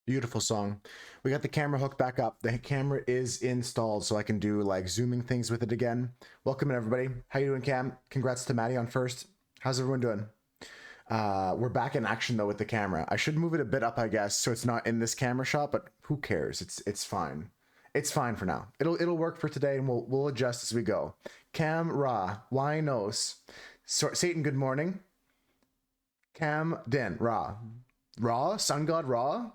Beautiful song. We got the camera hooked back up. The camera is installed, so I can do like zooming things with it again. Welcome in, everybody. How you doing, Cam? Congrats to Maddie on first. How's everyone doing? We're back in action though with the camera. I should move it a bit up, I guess, so it's not in this camera shot. But who cares? It's fine. It's fine for now. It'll work for today, and we'll adjust as we go. Cam Ra, Winos, Satan. Good morning. Cam Din Ra, Sun God Ra.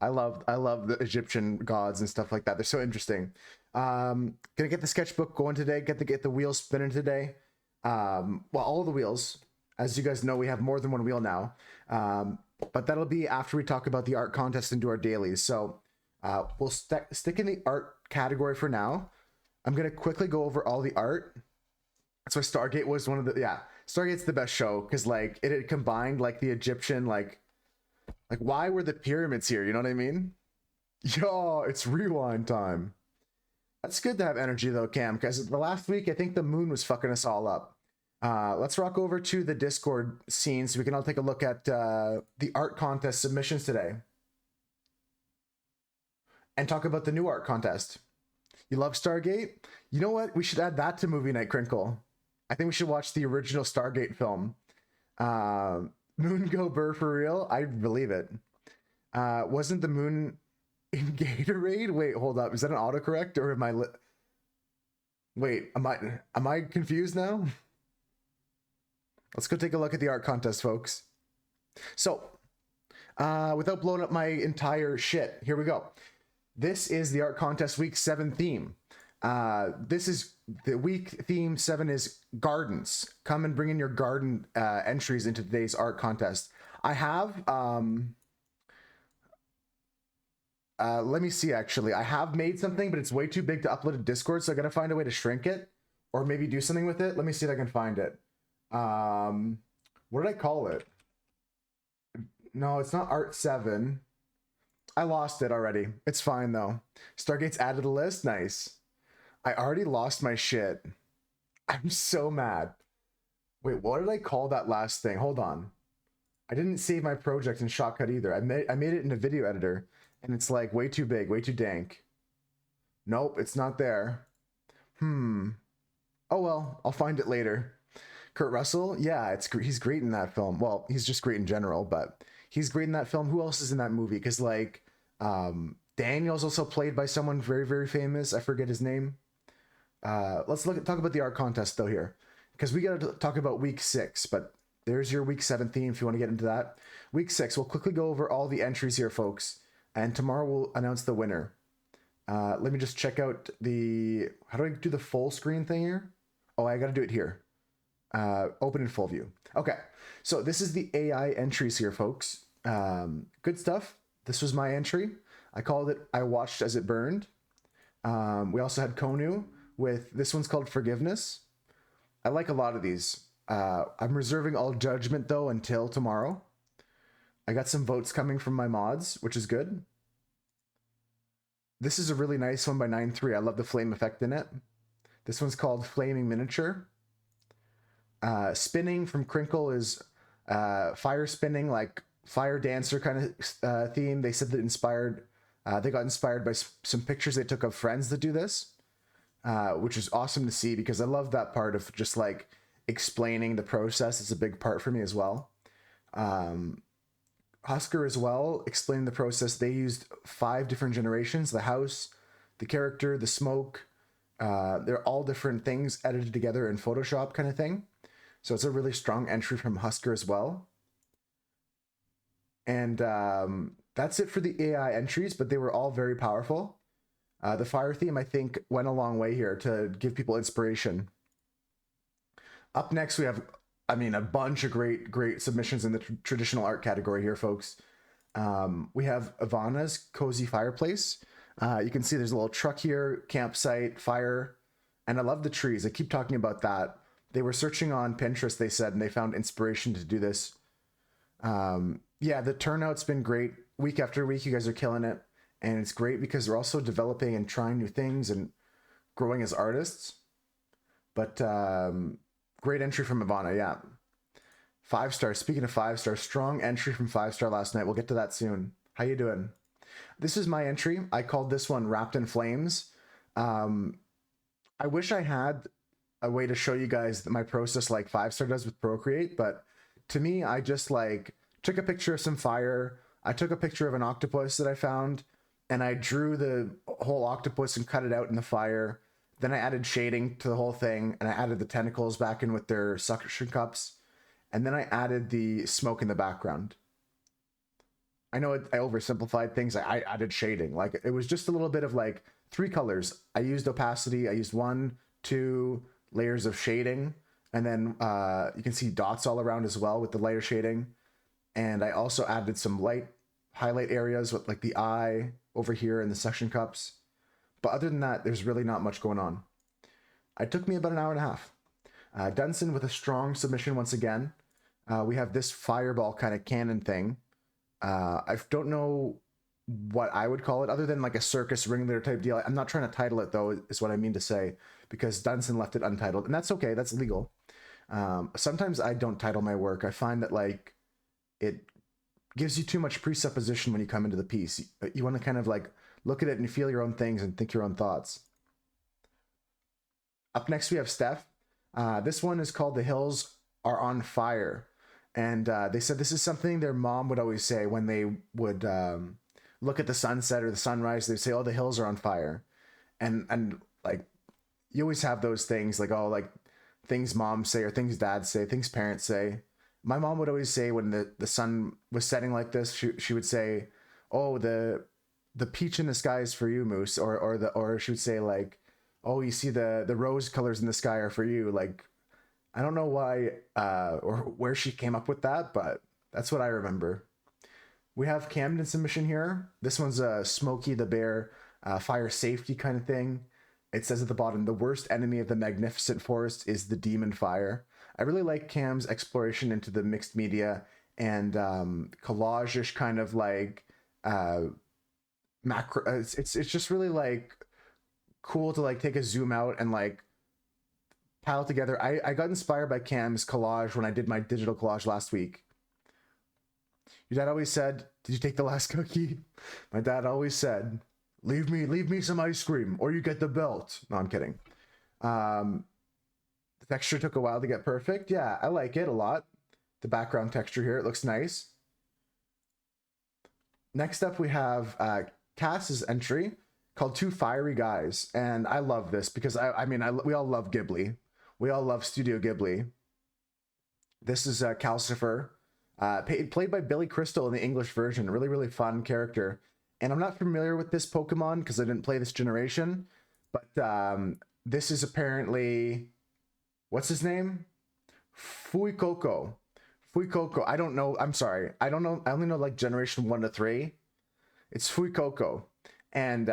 I love the Egyptian gods and stuff like that. They're so interesting. Gonna get the sketchbook going today. Get the wheels spinning today. Well, all the wheels. As you guys know, we have more than one wheel now. But that'll be after we talk about the art contest and do our dailies. So we'll stick in the art category for now. I'm gonna quickly go over all the art. That's why Stargate was one of the Stargate's the best show because like it combined like the Egyptian like, why were the pyramids here? You know what I mean? Yo, it's rewind time. That's good to have energy though, Cam, because the last week I think the moon was fucking us all up. Let's rock over to the Discord scene so we can all take a look at the art contest submissions today and talk about the new art contest. You love Stargate? You know what? We should add that to Movie Night Crinkle. I think we should watch the original Stargate film. Moon go burr for real? I believe it. Wasn't the moon in Gatorade? Wait, hold up. Is that an autocorrect or am I Wait, am I confused now? Let's go take a look at the art contest, folks. So, without blowing up my entire shit, here we go. This is the art contest week 7 theme. This is the week theme 7 is gardens. Come and bring in your garden entries into today's art contest. I have let me see, actually I have made something, but it's way too big to upload to Discord, so I gotta find a way to shrink it or maybe do something with it. Let me see if I can find it. What did I call it? No, it's not art 7. I lost it already. It's fine though. Stargate's added to the list. Nice. I already lost my shit. I'm so mad. Wait, what did I call that last thing? Hold on. I didn't save my project in Shotcut either. I made it in a video editor, and it's like way too big, way too dank. Nope, it's not there. Oh well, I'll find it later. Kurt Russell, yeah, he's great in that film. Well, he's just great in general, but he's great in that film. Who else is in that movie? Because like, Daniel's also played by someone very, very famous. I forget his name. Let's talk about the art contest though here, because we got to talk about week 6. But there's your week 7 theme if you want to get into that. Week 6, we'll quickly go over all the entries here, folks, and tomorrow we'll announce the winner. Let me just check out the. How do I do the full screen thing here? Oh, I got to do it here. Open in full view. Okay, so this is the AI entries here, folks. Good stuff. This was my entry. I called it I Watched as It Burned. We also had Konu with this one's called Forgiveness. I like a lot of these. I'm reserving all judgment though until tomorrow. I got some votes coming from my mods, which is good. This is a really nice one by 9-3. I love the flame effect in it. This one's called Flaming Miniature. Spinning from Crinkle is fire spinning, like fire dancer kind of theme. They said that they got inspired by some pictures they took of friends that do this, which is awesome to see because I love that part of just like explaining the process. It's a big part for me as well. Husker as well, explaining the process. They used 5 different generations: the house, the character, the smoke. They're all different things edited together in Photoshop kind of thing. So it's a really strong entry from Husker as well. And that's it for the AI entries, but they were all very powerful. The fire theme, I think, went a long way here to give people inspiration. Up next, we have, a bunch of great submissions in the traditional art category here, folks. We have Ivana's Cozy Fireplace. You can see there's a little truck here, campsite, fire, and I love the trees. I keep talking about that. They were searching on Pinterest, they said, and they found inspiration to do this. Yeah, the turnout's been great. Week after week, you guys are killing it. And it's great because they're also developing and trying new things and growing as artists. But great entry from Ivana, yeah. 5 stars. Speaking of 5 stars, strong entry from 5 star last night. We'll get to that soon. How you doing? This is my entry. I called this one Wrapped in Flames. Um, I wish I had a way to show you guys my process like Five Star does with Procreate, but to me, I just like took a picture of some fire. I took a picture of an octopus that I found, and I drew the whole octopus and cut it out in the fire. Then I added shading to the whole thing, and I added the tentacles back in with their suction cups, and then I added the smoke in the background. I know I oversimplified things. I added shading. Like it was just a little bit of like three colors. I used opacity. I used one, two layers of shading, and then you can see dots all around as well with the lighter shading. And I also added some light highlight areas with like the eye over here and the suction cups. But other than that, there's really not much going on. It took me about an hour and a half. Dunson with a strong submission once again. We have this fireball kind of cannon thing. I don't know what I would call it other than like a circus ringleader type deal. I'm not trying to title it though, is what I mean to say, because Dunson left it untitled, and that's okay. That's legal. Sometimes I don't title my work. I find that like it gives you too much presupposition when you come into the piece. You want to kind of like look at it and feel your own things and think your own thoughts. Up next, we have Steph. This one is called The Hills Are on Fire. And they said this is something their mom would always say when they would look at the sunset or the sunrise. They'd say, "Oh, the hills are on fire," and like you always have those things like, oh, like things moms say or things dads say, things parents say. My mom would always say when the sun was setting like this, she would say, "Oh, the peach in the sky is for you, Moose," or she would say like, "Oh, you see the rose colors in the sky are for you," like. I don't know why or where she came up with that, but that's what I remember. We have Camden submission here. This one's a Smokey the Bear fire safety kind of thing. It says at the bottom, the worst enemy of the magnificent forest is the demon fire. I really like Cam's exploration into the mixed media and collage-ish kind of like macro. It's just really like cool to like take a zoom out and like pile together. I got inspired by Cam's collage when I did my digital collage last week. Your dad always said, "Did you take the last cookie?" My dad always said, leave me some ice cream or you get the belt." No, I'm kidding. The texture took a while to get perfect. Yeah, I like it a lot. The background texture here, it looks nice. Next up, we have Cass's entry called Two Fiery Guys. And I love this because we all love Ghibli. We all love Studio Ghibli. This is Calcifer, played by Billy Crystal in the English version. Really, really fun character. And I'm not familiar with this Pokemon because I didn't play this generation. But this is apparently... What's his name? Fuecoco. Fuecoco. I don't know. I'm sorry. I don't know. I only know like generation 1 to 3. It's Fuecoco. And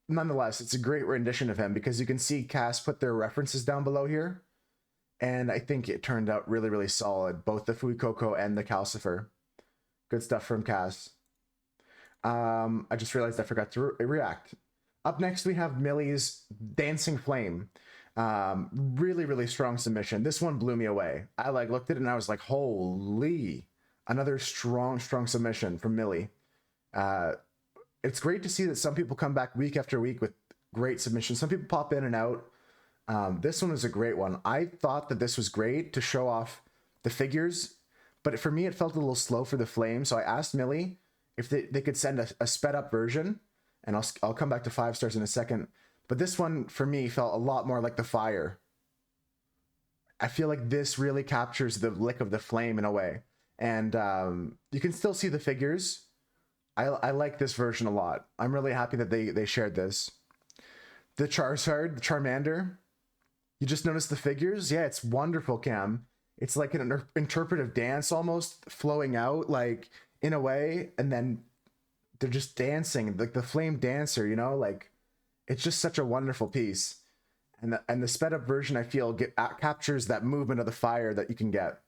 nonetheless, it's a great rendition of him because you can see Cass put their references down below here. And I think it turned out really, really solid, both the Fuecoco and the Calcifer. Good stuff from Cass. I just realized I forgot to react. Up next, we have Millie's Dancing Flame. Really, really strong submission. This one blew me away. I like looked at it and I was like, holy, another strong submission from Millie. It's great to see that some people come back week after week with great submissions. Some people pop in and out. This one was a great one. I thought that this was great to show off the figures, but for me, it felt a little slow for the flame. So I asked Millie if they could send a sped up version, and I'll come back to 5 stars in a second. But this one for me felt a lot more like the fire. I feel like this really captures the lick of the flame in a way. And you can still see the figures. I like this version a lot. I'm really happy that they shared this. The Charizard, the Charmander. You just noticed the figures? Yeah, it's wonderful, Cam. It's like an interpretive dance almost flowing out like in a way, and then they're just dancing like the flame dancer, you know, like it's just such a wonderful piece. And the sped up version I feel captures that movement of the fire that you can get.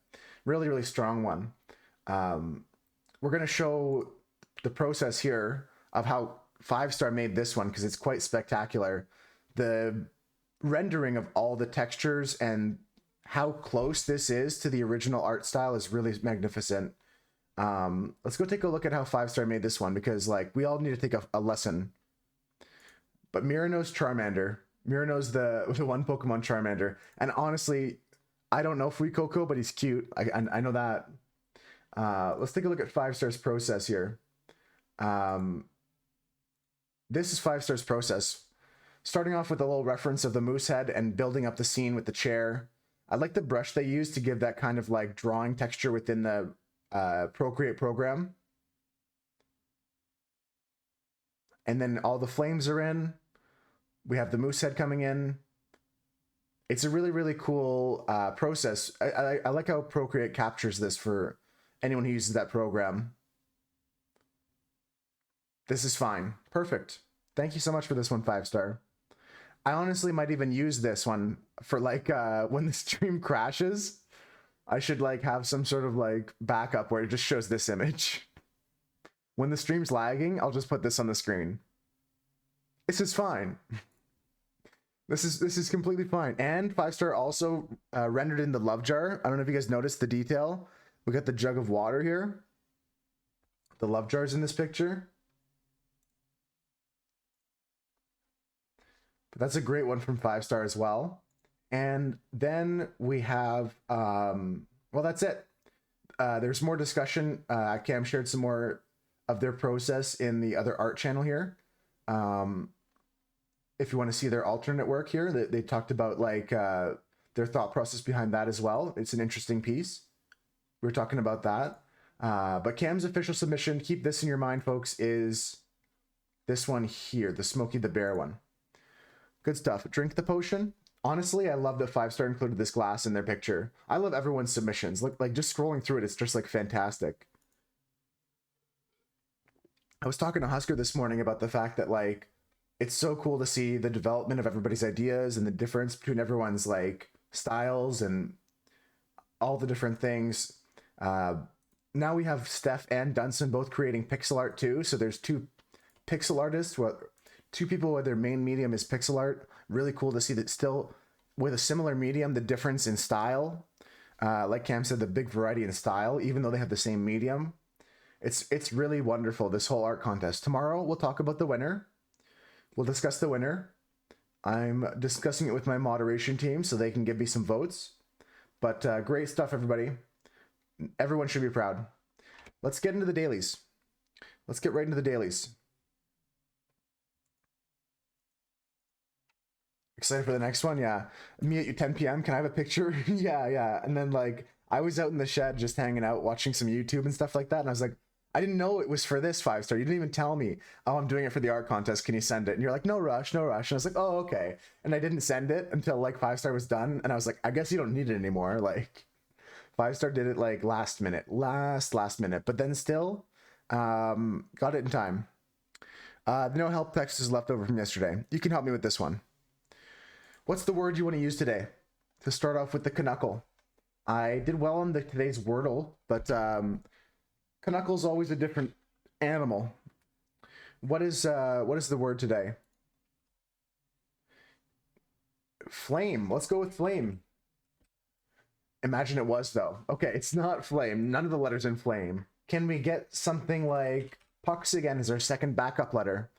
Really, really strong one. We're going to show the process here of how 5 Star made this one because it's quite spectacular. The rendering of all the textures and how close this is to the original art style is really magnificent. Let's go take a look at how 5-star made this one, because like we all need to take a lesson. But Miranos Charmander. Miranos the one Pokemon Charmander. And honestly, I don't know Fuecoco, but he's cute. I know that. Let's take a look at 5-star's process here. This is 5-star's process. Starting off with a little reference of the moose head and building up the scene with the chair. I like the brush they use to give that kind of like drawing texture within the Procreate program. And then all the flames are in. We have the moose head coming in. It's a really, really cool process. I like how Procreate captures this for anyone who uses that program. This is fine. Perfect. Thank you so much for this one, 5-star. I honestly might even use this one for like when the stream crashes. I should like have some sort of like backup where it just shows this image. When the stream's lagging, I'll just put this on the screen. This is fine. This is completely fine. And 5-star also rendered in the love jar. I don't know if you guys noticed the detail. We got the jug of water here. The love jar's in this picture. But that's a great one from 5-star as well. And then we have, well, that's it. There's more discussion. Cam shared some more of their process in the other art channel here. If you want to see their alternate work here, they talked about like their thought process behind that as well. It's an interesting piece. We were talking about that. But Cam's official submission, keep this in your mind, folks, is this one here, the Smokey the Bear one. Good stuff. Drink the potion. Honestly, I love that 5-star included this glass in their picture. I love everyone's submissions. Look, like just scrolling through it, it's just like fantastic. I was talking to Husker this morning about the fact that like it's so cool to see the development of everybody's ideas and the difference between everyone's like styles and all the different things. Now we have Steph and Dunson both creating pixel art too. So there's two pixel artists, two people where their main medium is pixel art. Really cool to see that still with a similar medium, the difference in style. Like Cam said, the big variety in style, even though they have the same medium. It's really wonderful, this whole art contest. Tomorrow we'll talk about the winner. We'll discuss the winner. I'm discussing it with my moderation team so they can give me some votes. But great stuff, everybody. Everyone should be proud. Let's get into the dailies. Let's get right into the dailies. Excited for the next one? Yeah. Me at 10 p.m. Can I have a picture? Yeah. And then like I was out in the shed just hanging out, watching some YouTube and stuff like that. And I was like, I didn't know it was for this 5-star. You didn't even tell me. Oh, I'm doing it for the art contest. Can you send it? And you're like, no rush, no rush. And I was like, oh, okay. And I didn't send it until like 5-star was done. And I was like, I guess you don't need it anymore. Like 5-star did it like last minute. But then still got it in time. The no help text is left over from yesterday. You can help me with this one. What's the word you want to use today? To start off with the Knuckle. I did well on today's Wordle, but Knuckle's always a different animal. What is the word today? Flame. Let's go with flame. Imagine it was though. Okay, it's not flame. None of the letters in flame. Can we get something like Pucks again as our second backup letter?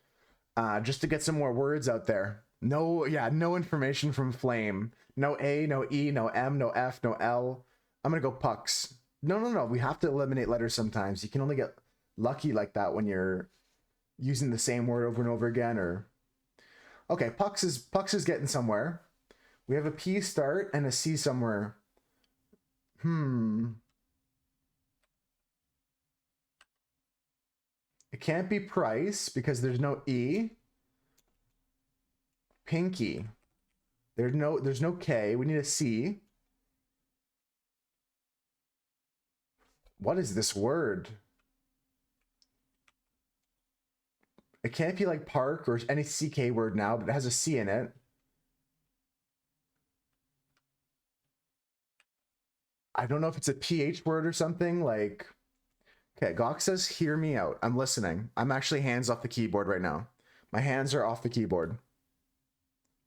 Just to get some more words out there. No information from flame. No A, no E, no M, no F, no L. I'm gonna go Pucks. No. We have to eliminate letters sometimes. You can only get lucky like that when you're using the same word over and over again. Or okay, Pucks is getting somewhere. We have a P start and a C somewhere. It can't be price because there's no E. Pinky. There's no K. We need a C. What is this word? It can't be like park or any CK word now, but it has a C in it. I don't know if it's a PH word or something. Like, okay, Gawk says, hear me out. I'm listening. I'm actually hands off the keyboard right now. My hands are off the keyboard.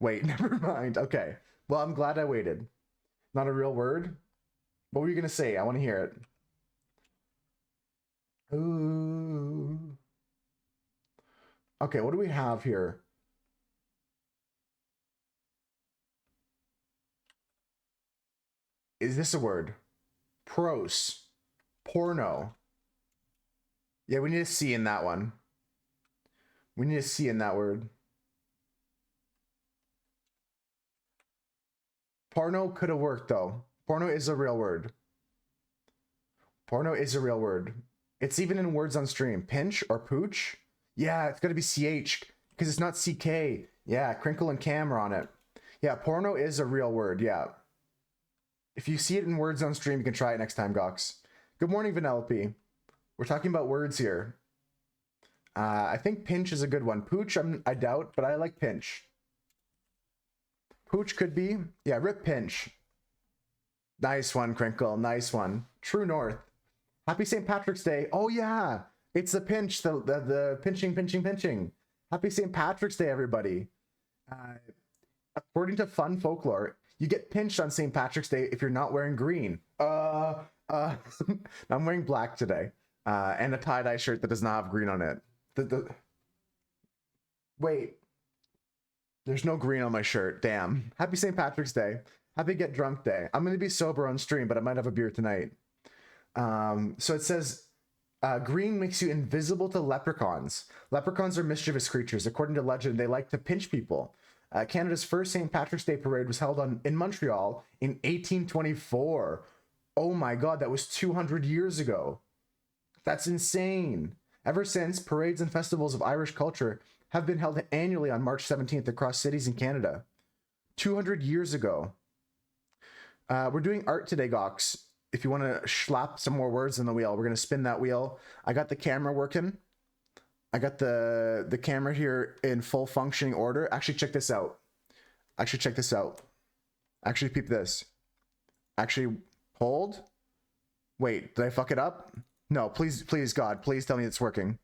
Wait, never mind. Okay. Well, I'm glad I waited. Not a real word? What were you going to say? I want to hear it. Ooh. Okay, what do we have here? Is this a word? Pros. Porno. Yeah, we need a C in that one. We need a C in that word. Porno could have worked though. Porno is a real word. Porno is a real word. It's even in words on stream. Pinch or pooch? Yeah, it's gotta be CH because it's not CK. Yeah, crinkle and cam are on it. Yeah, porno is a real word. Yeah. If you see it in words on stream, you can try it next time, Gox. Good morning, Vanellope. We're talking about words here. I think pinch is a good one. Pooch, I doubt, but I like pinch. Pooch could be. Yeah, rip pinch. Nice one, Crinkle. Nice one. True North. Happy St. Patrick's Day. Oh, yeah. It's the pinch, the pinching. Happy St. Patrick's Day, everybody. According to fun folklore, you get pinched on St. Patrick's Day if you're not wearing green. I'm wearing black today. And a tie-dye shirt that does not have green on it. Wait. There's no green on my shirt. Damn. Happy St. Patrick's Day. Happy Get Drunk Day. I'm going to be sober on stream, but I might have a beer tonight. So it says, green makes you invisible to leprechauns. Leprechauns are mischievous creatures. According to legend, they like to pinch people. Canada's first St. Patrick's Day parade was held in Montreal in 1824. Oh my God, that was 200 years ago. That's insane. Ever since, parades and festivals of Irish culture have been held annually on March 17th across cities in Canada. 200 years ago. We're doing art today, Gox. If you want to slap some more words in the wheel, we're going to spin that wheel. I got the camera working. I got the camera here in full functioning order. Actually, check this out. Actually, peep this. Actually, hold. Wait, did I fuck it up? No, please, God, please tell me it's working.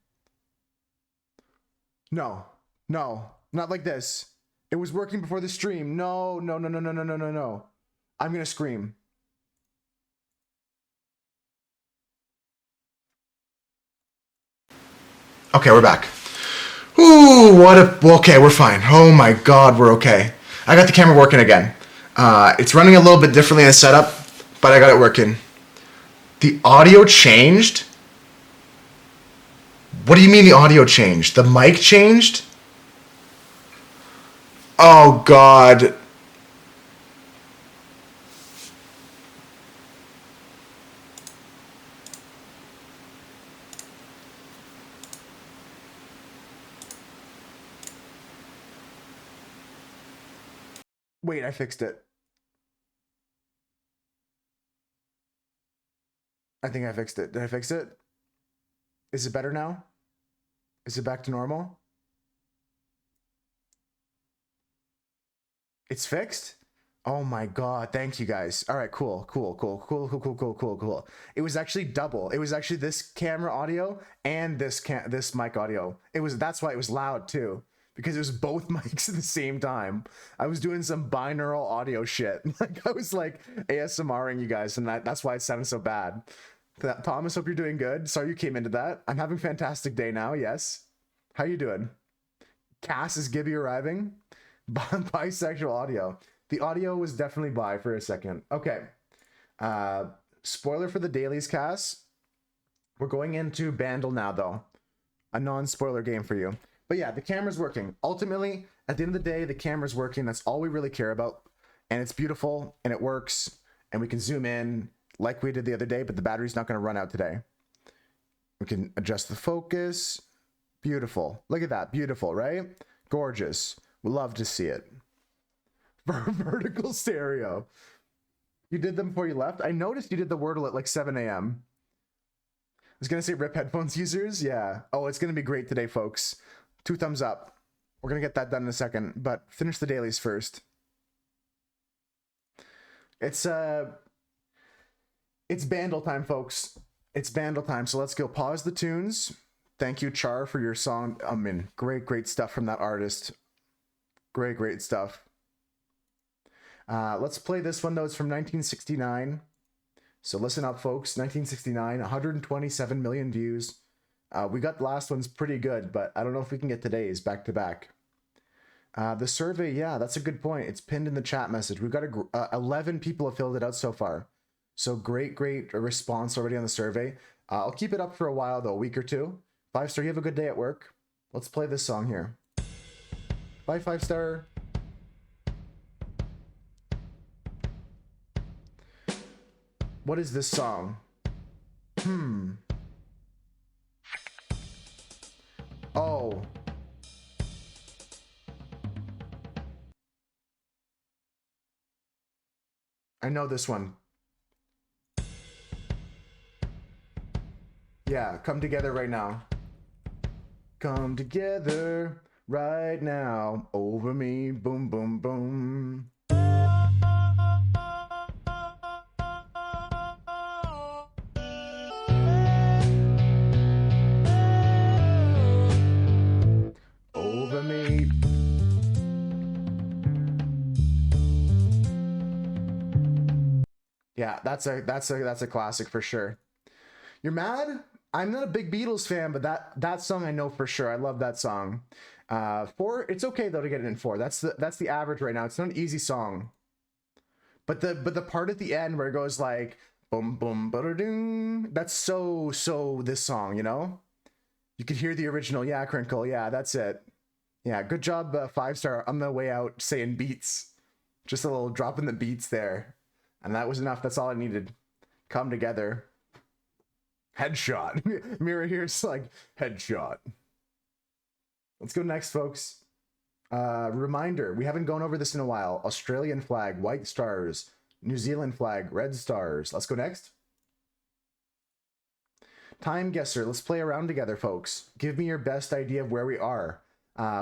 No, not like this. It was working before the stream. No. I'm gonna scream. Okay, we're back. Ooh, okay, we're fine. Oh my God, we're okay. I got the camera working again. It's running a little bit differently in the setup, but I got it working. The audio changed? What do you mean the audio changed? The mic changed? Oh God. Wait, I fixed it. I think I fixed it. Did I fix it? Is it better now? Is it back to normal? It's fixed? Oh my God. Thank you guys. All right, cool. It was actually double. It was actually this camera audio and this mic audio. That's why it was loud too. Because it was both mics at the same time. I was doing some binaural audio shit. Like I was like ASMRing you guys, and that's why it sounded so bad. Thomas, hope you're doing good. Sorry you came into that. I'm having a fantastic day now, yes. How you doing? Cass, is Gibby arriving? Bisexual audio. The audio was definitely bi for a second. Okay. Spoiler for the dailies, Cass. We're going into Bandle now, though. A non-spoiler game for you. But yeah, the camera's working. Ultimately, at the end of the day, the camera's working. That's all we really care about. And it's beautiful, and it works. And we can zoom in like we did the other day, but the battery's not going to run out today. We can adjust the focus. Beautiful. Look at that. Beautiful, right? Gorgeous. We love to see it. Vertical stereo. You did them before you left? I noticed you did the Wordle at like 7 a.m. I was going to say rip headphones users. Yeah. Oh, it's going to be great today, folks. 2 thumbs up. We're going to get that done in a second, but finish the dailies first. It's Bandle time, folks. It's Bandle time. So let's go pause the tunes. Thank you, Char, for your song. I mean, great stuff from that artist. Great stuff. Let's play this one, though. It's from 1969. So listen up, folks. 1969, 127 million views. We got the last one's pretty good, but I don't know if we can get today's back to back. The survey, yeah, that's a good point. It's pinned in the chat message. We've got 11 people have filled it out so far. So great response already on the survey. I'll keep it up for a while though, a week or two. 5-star, you have a good day at work. Let's play this song here. Bye, 5-star. What is this song? Oh. I know this one. Yeah, come together right now. Come together right now over me. Boom, boom, boom. Over me. Yeah, that's a classic for sure. You're mad? I'm not a big Beatles fan, but that song I know for sure. I love that song. 4, it's okay though to get it in 4. That's the average right now. It's not an easy song. But the part at the end where it goes like boom boom ba-da-ding, that's so this song, you know? You could hear the original. Yeah, Crinkle. Yeah, that's it. Yeah, good job, 5-star on the way out saying beats. Just a little drop in the beats there. And that was enough. That's all I needed. Come together. Headshot. Mira here's like, headshot. Let's go next, folks. Reminder, we haven't gone over this in a while. Australian flag, white stars. New Zealand flag, red stars. Let's go next. Time guesser. Let's play around together, folks. Give me your best idea of where we are.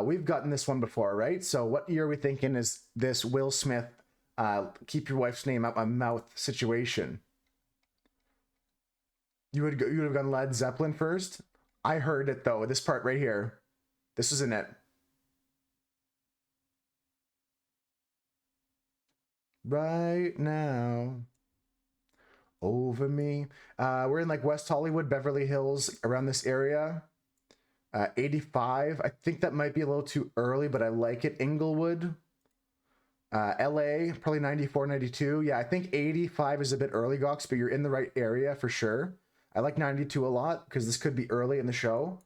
We've gotten this one before, right? So what year are we thinking is this Will Smith keep your wife's name out my mouth situation? You would have gone Led Zeppelin first? I heard it though. This part right here. This isn't it. Right now. Over me. We're in like West Hollywood, Beverly Hills, around this area. 85. I think that might be a little too early, but I like it. Inglewood. LA, probably 94, 92. Yeah, I think 85 is a bit early, Gox, but you're in the right area for sure. I like 92 a lot because this could be early in the show.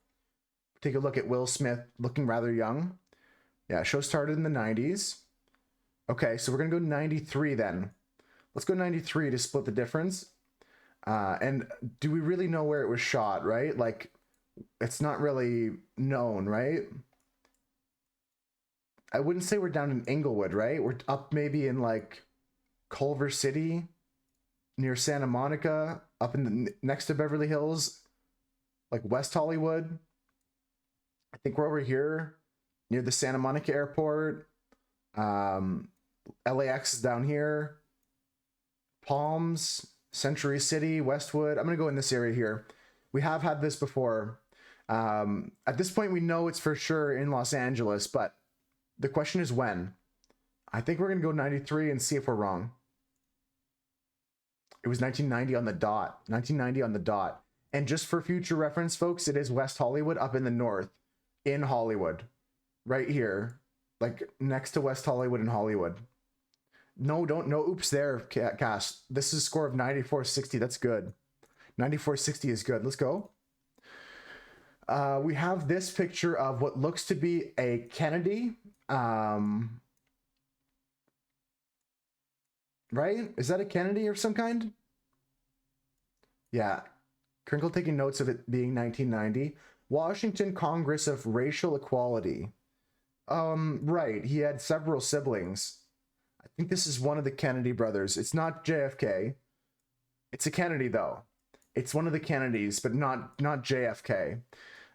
Take a look at Will Smith looking rather young. Yeah, show started in the 90s. Okay, so we're going to go 93 then. Let's go 93 to split the difference. And do we really know where it was shot, right? Like, it's not really known, right? I wouldn't say we're down in Inglewood, right? We're up maybe in like Culver City, near Santa Monica, up in the next to Beverly Hills, like West Hollywood. I think we're over here near the Santa Monica airport. LAX is down here. Palms, Century City, Westwood. I'm going to go in this area here. We have had this before. At this point, we know it's for sure in Los Angeles, but the question is when. I think we're going to go 93 and see if we're wrong. It was 1990 on the dot. 1990 on the dot. And just for future reference, folks, it is West Hollywood up in the north. In Hollywood. Right here. Like next to West Hollywood and Hollywood. No oops there, Cass. This is a score of 94.60. That's good. 94.60 is good. Let's go. We have this picture of what looks to be a Kennedy. Right? Is that a Kennedy of some kind? Yeah. Crinkle taking notes of it being 1990. Washington Congress of Racial Equality. Right. He had several siblings. I think this is one of the Kennedy brothers. It's not JFK. It's a Kennedy though. It's one of the Kennedys, but not JFK.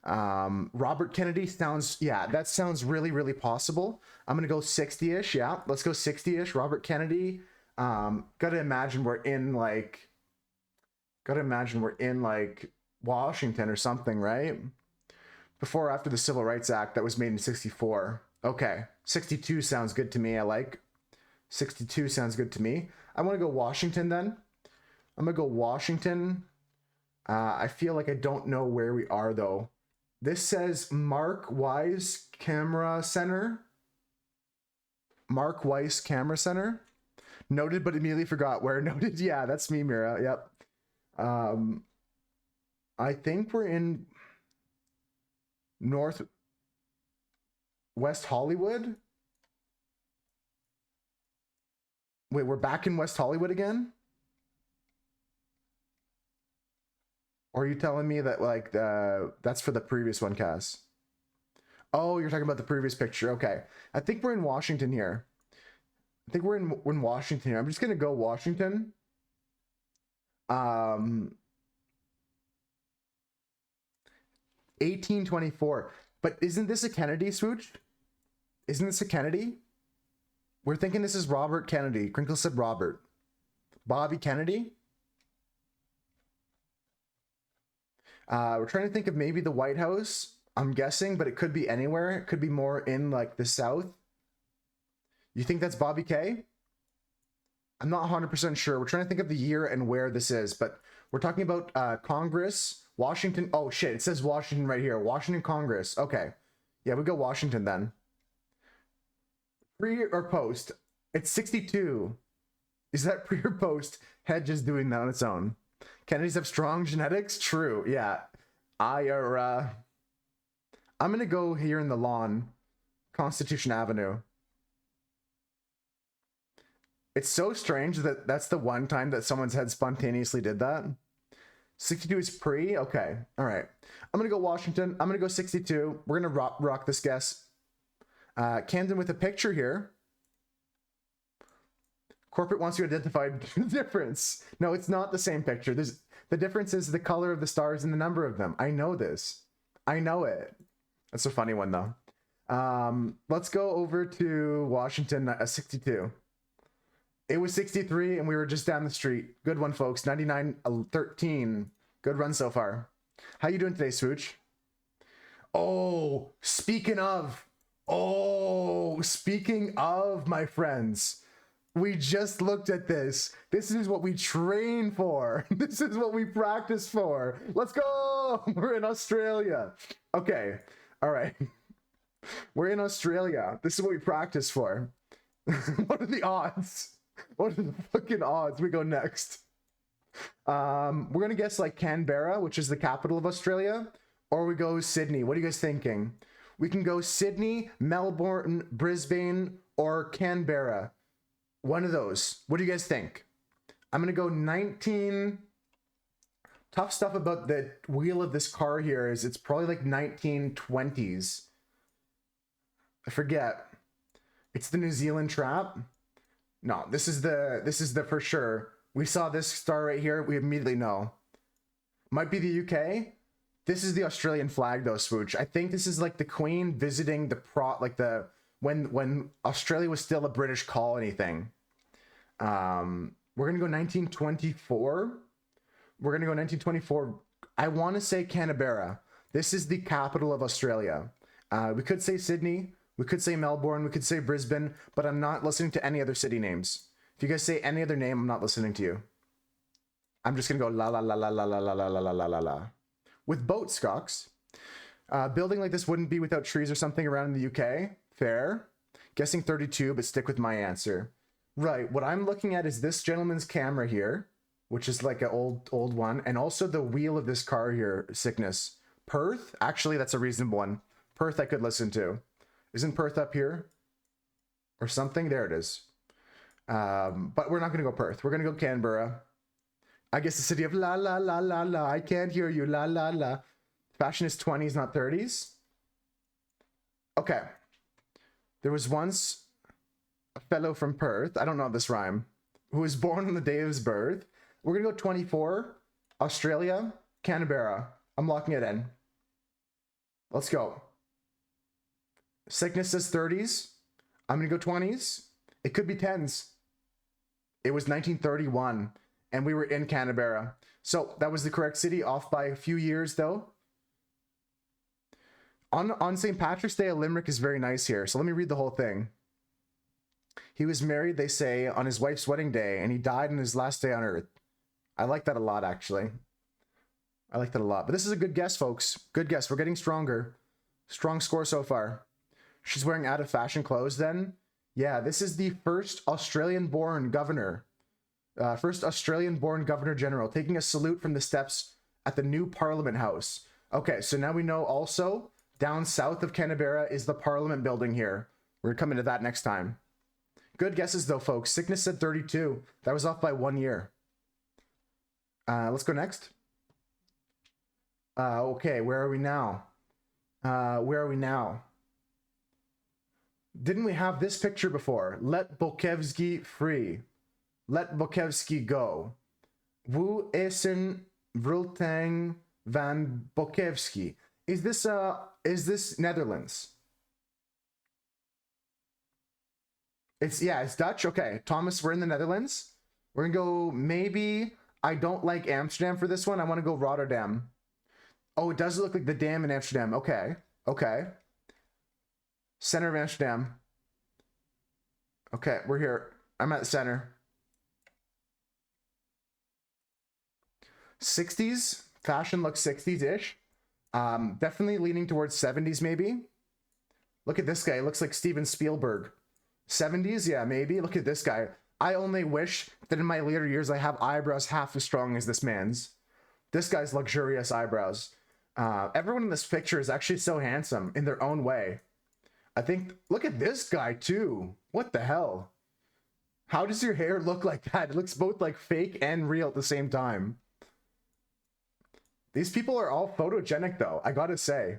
Robert Kennedy sounds, yeah, that sounds really, really possible. I'm gonna go 60-ish. Yeah, let's go 60-ish. Robert Kennedy. Gotta imagine we're in like Washington or something, right? Before or after the Civil Rights Act that was made in 64. Okay, 62 sounds good to me. I like 62 sounds good to me. I want to go Washington then. I'm gonna go Washington. I feel like I don't know where we are though. This says Mark Weiss Camera Center. Mark Weiss Camera Center. Noted, but immediately forgot where. Noted. Yeah, that's me, Mira. Yep. I think we're in North West Hollywood. Wait, we're back in West Hollywood again? Or are you telling me that like that's for the previous one, Cass? Oh, you're talking about the previous picture. Okay. I think we're in Washington here. I think we're in Washington here. I'm just gonna go Washington. 1824. But isn't this a Kennedy, Swooch? Isn't this a Kennedy? We're thinking this is Robert Kennedy. Crinkle said Robert. Bobby Kennedy? We're trying to think of maybe the White House. I'm guessing, but it could be anywhere. It could be more in like the South. You think that's Bobby K? I'm not 100% sure. We're trying to think of the year and where this is, but we're talking about Congress, Washington. Oh shit, it says Washington right here. Washington Congress. Okay. Yeah, we go Washington then. Pre or post? It's 62. Is that pre or post? Head just doing that on its own. Kennedys have strong genetics? True. Yeah. I'm gonna go here in the lawn. Constitution Avenue. It's so strange that that's the one time that someone's head spontaneously did that. 62 is pre? Okay. All right. I'm going to go Washington. I'm going to go 62. We're going to rock this guess. Camden with a picture here. Corporate wants you to identify the difference. No, it's not the same picture. The difference is the color of the stars and the number of them. I know this. I know it. That's a funny one, though. Let's go over to Washington, 62. It was 63 and we were just down the street. Good one, folks. 99-13. Good run so far. How you doing today, Swooch? Oh, speaking of, my friends, we just looked at this. This is what we train for. This is what we practice for. Let's go. We're in Australia. Okay. All right. We're in Australia. This is what we practice for. What are the odds? What are the fucking odds? We go next. We're gonna guess like Canberra, which is the capital of Australia, or we go Sydney. What are you guys thinking? We can go Sydney, Melbourne, Brisbane, or Canberra. One of those. What do you guys think? I'm gonna go 19. Tough stuff about the wheel of this car here is it's probably like 1920s. I forget. It's the New Zealand Trap. No, this is the for sure. We saw this star right here. We immediately know. Might be the UK. This is the Australian flag though, Swooch. I think this is like the Queen visiting when Australia was still a British colony thing. We're gonna go 1924. We're gonna go 1924. I want to say Canberra. This is the capital of Australia. We could say Sydney. We could say Melbourne, we could say Brisbane, but I'm not listening to any other city names. If you guys say any other name, I'm not listening to you. I'm just gonna go la la la la la la la la la la la la. With boat Scocks. Building like this wouldn't be without trees or something around in the UK. Fair. Guessing 32, but stick with my answer. Right, what I'm looking at is this gentleman's camera here, which is like an old one, and also the wheel of this car here, Sickness. Perth? Actually, that's a reasonable one. Perth I could listen to. Isn't Perth up here? Or something? There it is. But we're not going to go Perth. We're going to go Canberra. I guess the city of la la la la la. I can't hear you. La la la. Fashion is 20s, not 30s. Okay. There was once a fellow from Perth. I don't know this rhyme. Who was born on the day of his birth. We're going to go 24. Australia. Canberra. I'm locking it in. Let's go. Sickness says 30s. I'm going to go 20s. It could be 10s. It was 1931, and we were in Canberra. So that was the correct city, off by a few years, though. On St. Patrick's Day, a limerick is very nice here. So let me read the whole thing. He was married, they say, on his wife's wedding day, and he died on his last day on earth. I like that a lot, actually. I like that a lot. But this is a good guess, folks. Good guess. We're getting stronger. Strong score so far. She's wearing out of fashion clothes then? Yeah, this is the first Australian-born governor. First Australian-born Governor General taking a salute from the steps at the new Parliament House. Okay, so now we know also down south of Canberra is the Parliament building here. We're going to come into that next time. Good guesses though, folks. Sickness said 32. That was off by 1 year. Let's go next. Okay, where are we now? Where are we now? Didn't we have this picture before? Let Bukowski free. Let Bukowski go. Wo isen Vrultang van Bukowski. Is this Netherlands? It's Dutch. Okay, Thomas, we're in the Netherlands. We're gonna go, maybe, I don't like Amsterdam for this one. I want to go Rotterdam. Oh, it does look like the dam in Amsterdam. Okay. Okay. Center of Amsterdam. Okay, we're here. I'm at the center. 60s. Fashion looks 60s-ish. Definitely leaning towards 70s, maybe. Look at this guy. It looks like Steven Spielberg. 70s? Yeah, maybe. Look at this guy. I only wish that in my later years I have eyebrows half as strong as this man's. This guy's luxurious eyebrows. Everyone in this picture is actually so handsome in their own way. I think, look at this guy too. What the hell? How does your hair look like that? It looks both like fake and real at the same time. These people are all photogenic though, I gotta say.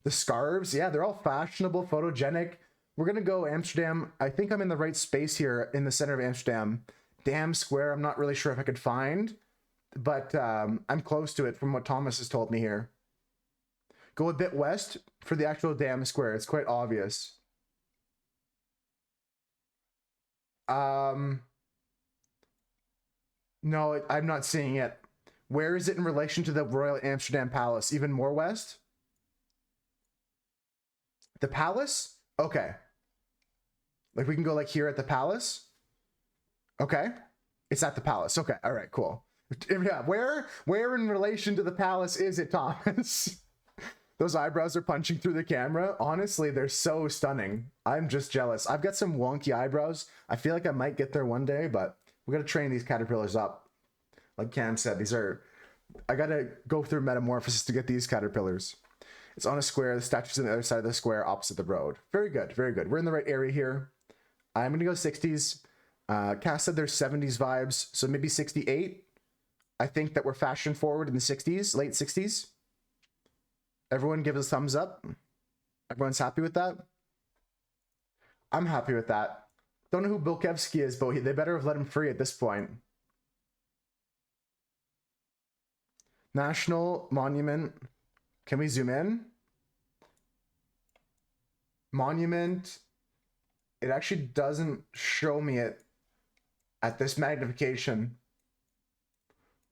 The scarves, yeah, they're all fashionable, photogenic. We're gonna go Amsterdam. I think I'm in the right space here in the center of Amsterdam. Dam Square, I'm not really sure if I could find, but I'm close to it from what Thomas has told me here. Go a bit west for the actual Dam Square. It's quite obvious. No, I'm not seeing it. Where is it in relation to the Royal Amsterdam Palace? Even more west? The palace? Okay. Like we can go like here at the palace? Okay. It's at the palace. Okay. All right, cool. Yeah, where in relation to the palace is it, Thomas? Those eyebrows are punching through the camera. Honestly, they're so stunning. I'm just jealous. I've got some wonky eyebrows. I feel like I might get there one day, but we got to train these caterpillars up. Like Cam said, I got to go through metamorphosis to get these caterpillars. It's on a square. The statue's on the other side of the square opposite the road. Very good, very good. We're in the right area here. I'm going to go 60s. Cass said there's 70s vibes, so maybe 68. I think that we're fashion forward in the 60s, late 60s. Everyone give us a thumbs up. Everyone's happy with that? I'm happy with that. Don't know who Bukowski is, but they better have let him free at this point. National Monument. Can we zoom in? Monument. It actually doesn't show me it at this magnification.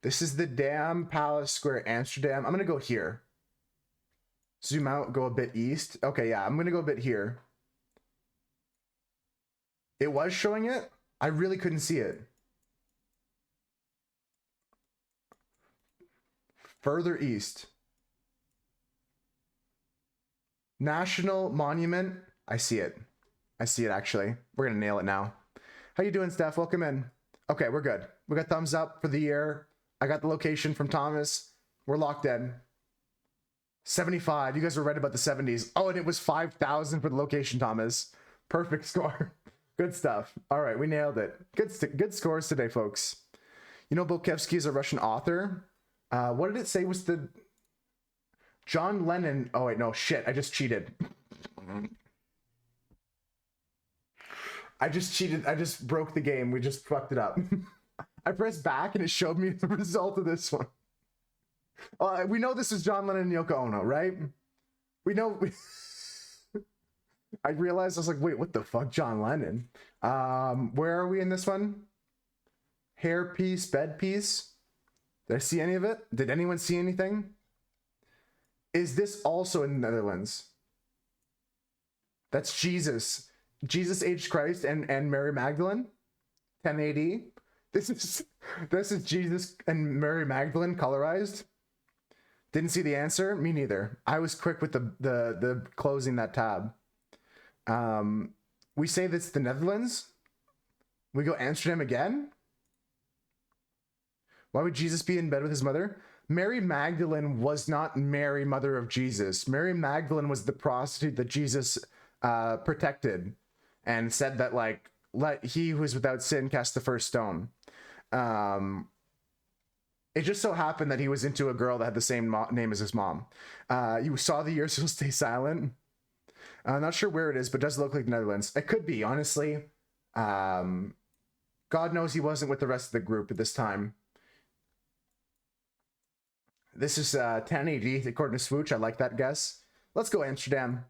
This is the Dam Palace Square, Amsterdam. I'm going to go here. Zoom out, go a bit east. Okay, yeah, I'm going to go a bit here. It was showing it. I really couldn't see it. Further east. National Monument. I see it. I see it, actually. We're going to nail it now. How you doing, Steph? Welcome in. Okay, we're good. We got thumbs up for the year. I got the location from Thomas. We're locked in. 75. You guys were right about the 70s. Oh, and it was 5,000 for the location, Thomas. Perfect score. Good stuff. All right, we nailed it. Good scores today, folks. You know, Bukowski is a Russian author. What did it say was the... John Lennon... Oh, wait, no, shit. I just cheated. I just cheated. I just broke the game. We just fucked it up. I pressed back and it showed me the result of this one. We know this is John Lennon and Yoko Ono, right? We know... I realized, I was like, wait, what the fuck, John Lennon? Where are we in this one? Hair piece, bed piece? Did I see any of it? Did anyone see anything? Is this also in the Netherlands? That's Jesus. Jesus aged Christ and Mary Magdalene. 10 AD. This is Jesus and Mary Magdalene colorized. Didn't see the answer. Me neither. I was quick with the closing that tab. We say that's the Netherlands. We go Amsterdam again. Why would Jesus be in bed with his mother? Mary Magdalene was not Mary, mother of Jesus. Mary Magdalene was the prostitute that Jesus protected and said that, like, let he who is without sin cast the first stone. It just so happened that he was into a girl that had the same name as his mom. You saw the years, so stay silent. I'm not sure where it is, but it does look like the Netherlands. It could be, honestly. God knows he wasn't with the rest of the group at this time. This is 1080 according to Swooch. I like that guess. Let's go Amsterdam.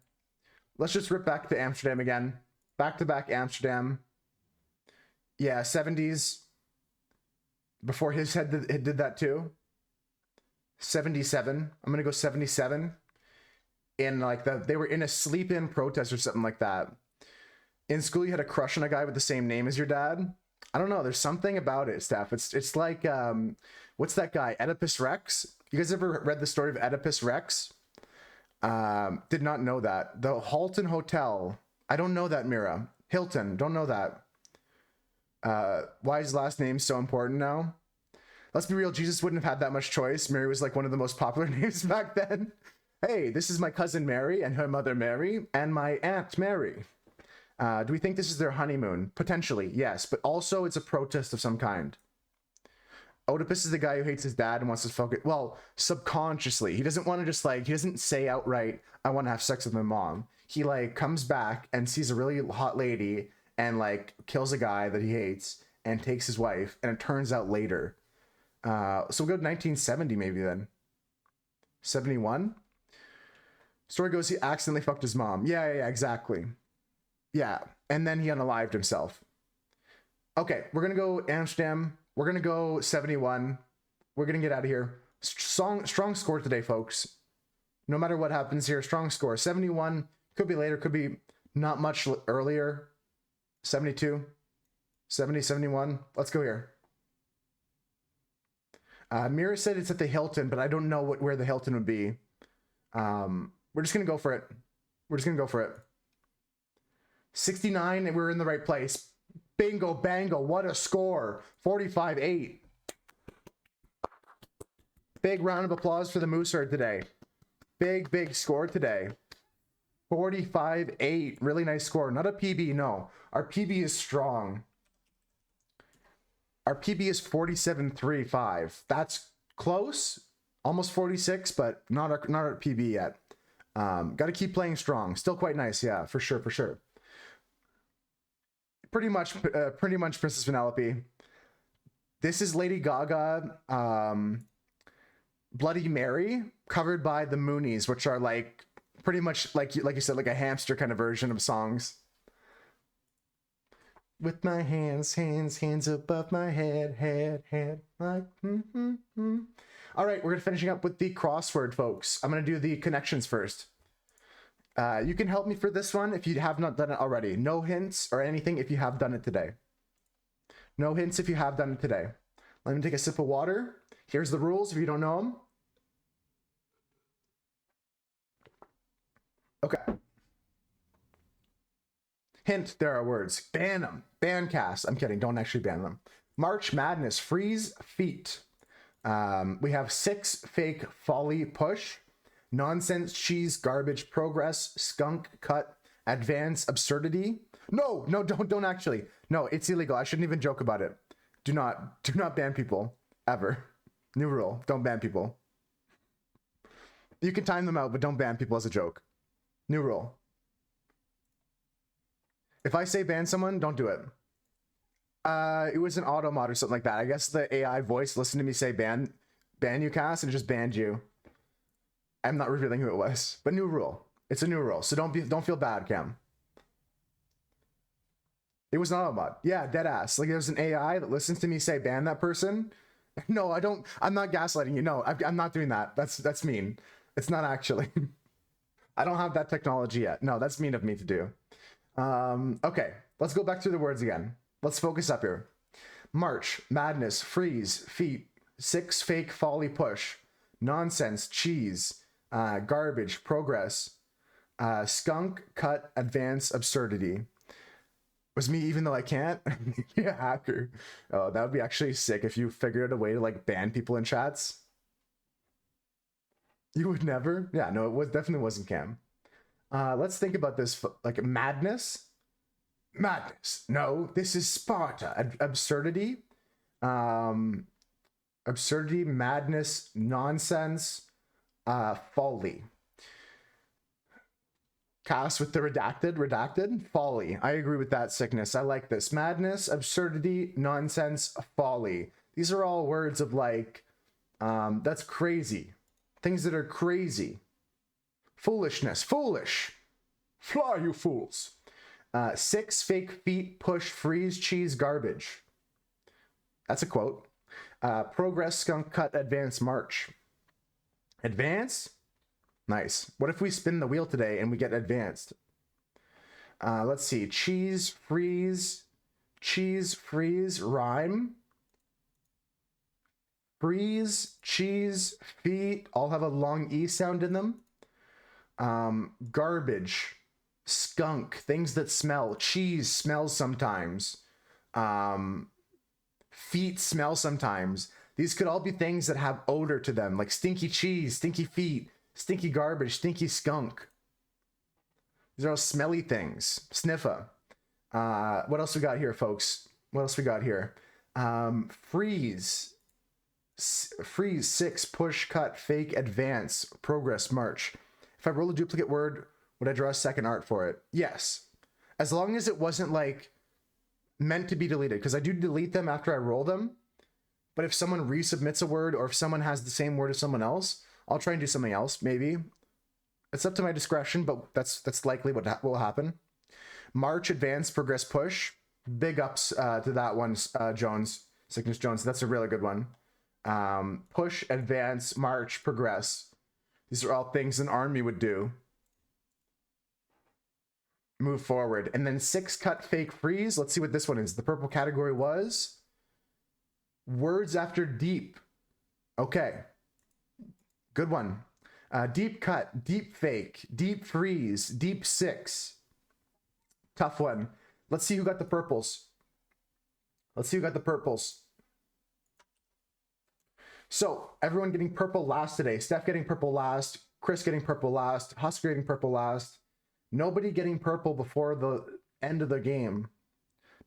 Let's just rip back to Amsterdam again. Back-to-back Amsterdam. Yeah, 70s. Before his head did that too. 77. I'm going to go 77. In like they were in a sleep-in protest or something like that. In school, you had a crush on a guy with the same name as your dad. I don't know. There's something about it, Steph. It's like, what's that guy? Oedipus Rex? You guys ever read the story of Oedipus Rex? Did not know that. The Halton Hotel. I don't know that, Mira. Hilton. Don't know that. Why is his last name so important now? Let's be real. Jesus wouldn't have had that much choice. Mary was like one of the most popular names back then. Hey, this is my cousin Mary and her mother Mary and my aunt Mary. Do we think this is their honeymoon? Potentially, yes. But also it's a protest of some kind. Oedipus is the guy who hates his dad and wants to focus, well, subconsciously. He doesn't want to just like, he doesn't say outright, I want to have sex with my mom. He like comes back and sees a really hot lady and like kills a guy that he hates and takes his wife. And it turns out later. So we'll go to 1970 maybe then. 71? Story goes he accidentally fucked his mom. Yeah, exactly. Yeah, and then he unalived himself. Okay, we're going to go Amsterdam. We're going to go 71. We're going to get out of here. Strong score today, folks. No matter what happens here, strong score. 71, could be later, could be not much earlier. 72, 70, 71. Let's go here. Mira said it's at the Hilton, but I don't know where the Hilton would be. We're just going to go for it. We're just going to go for it. 69, and we're in the right place. Bingo, bango, what a score. 45-8. Big round of applause for the Moose Herd today. Big score today. 45-8. Really nice score. Not a PB, no. Our PB is strong. Our PB is 47.35. That's close. Almost 46, but not our PB yet. Got to keep playing strong. Still quite nice, yeah, for sure. Pretty much Princess Penelope. This is Lady Gaga, Bloody Mary, covered by the Moonies, which are like pretty much like you said, like a hamster kind of version of songs. With my hands above my head, like. All right, we're finishing up with the crossword, folks. I'm gonna do the connections first. You can help me for this one if you have not done it already. No hints or anything if you have done it today. No hints if you have done it today. Let me take a sip of water. Here's the rules if you don't know them. Okay. Hint, there are words. Ban them. Ban cast. I'm kidding. Don't actually ban them. March Madness. Freeze feet. We have 6 fake folly push. Nonsense, cheese, garbage, progress, skunk, cut, advance, absurdity. No, don't actually. No, it's illegal. I shouldn't even joke about it. Do not ban people. Ever. New rule. Don't ban people. You can time them out, but don't ban people as a joke. New rule. If I say ban someone, don't do it. It was an auto mod or something like that. I guess the AI voice listened to me say ban you, Cass, and it just banned you. I'm not revealing who it was, but new rule. It's a new rule, so don't feel bad, Cam. It was not a mod. Yeah, dead ass. Like there's an AI that listens to me say ban that person. No, I don't. I'm not gaslighting you. No, I'm not doing that. That's mean. It's not actually. I don't have that technology yet. No, that's mean of me to do. Okay, let's go back to the words again. Let's focus up here. March, madness, freeze, feet, 6 fake, folly, push, nonsense, cheese, garbage, progress, skunk, cut, advance, absurdity. Was me even though I can't? Yeah, hacker. Oh, that would be actually sick if you figured out a way to like ban people in chats. You would never? Yeah, no, it was definitely wasn't Cam. Let's think about this like madness. Madness. No, this is Sparta. Absurdity. Absurdity, madness, nonsense, folly. Cast with the redacted, folly. I agree with that, sickness. I like this. Madness, absurdity, nonsense, folly. These are all words of like, that's crazy. Things that are crazy. Foolishness, foolish. Fly, you fools. 6 fake feet, push, freeze, cheese, garbage. That's a quote. Progress, skunk, cut, advance, march. Advance? Nice. What if we spin the wheel today and we get advanced? Let's see. Cheese, freeze, rhyme. Freeze, cheese, feet all have a long E sound in them. Garbage, skunk, things that smell. Cheese smells sometimes. Feet smell sometimes. These could all be things that have odor to them, like stinky cheese, stinky feet, stinky garbage, stinky skunk. These are all smelly things. Sniffa. What else we got here, folks? What else we got here? Freeze. Freeze, 6, push, cut, fake, advance, progress, march. If I roll a duplicate word, would I draw a second art for it? Yes. As long as it wasn't like meant to be deleted, because I do delete them after I roll them. But if someone resubmits a word or if someone has the same word as someone else, I'll try and do something else, maybe. It's up to my discretion, but that's likely what will happen. March, advance, progress, push. Big ups to that one, Jones. Sickness Jones. That's a really good one. Push, advance, march, progress. These are all things an army would do. Move forward. And then 6, cut, fake, freeze. Let's see what this one is. The purple category was words after deep. Okay. Good one. Deep cut, deep fake, deep freeze, deep 6. Tough one. Let's see who got the purples. So everyone getting purple last today. Steph getting purple last. Chris getting purple last. Husker getting purple last. Nobody getting purple before the end of the game.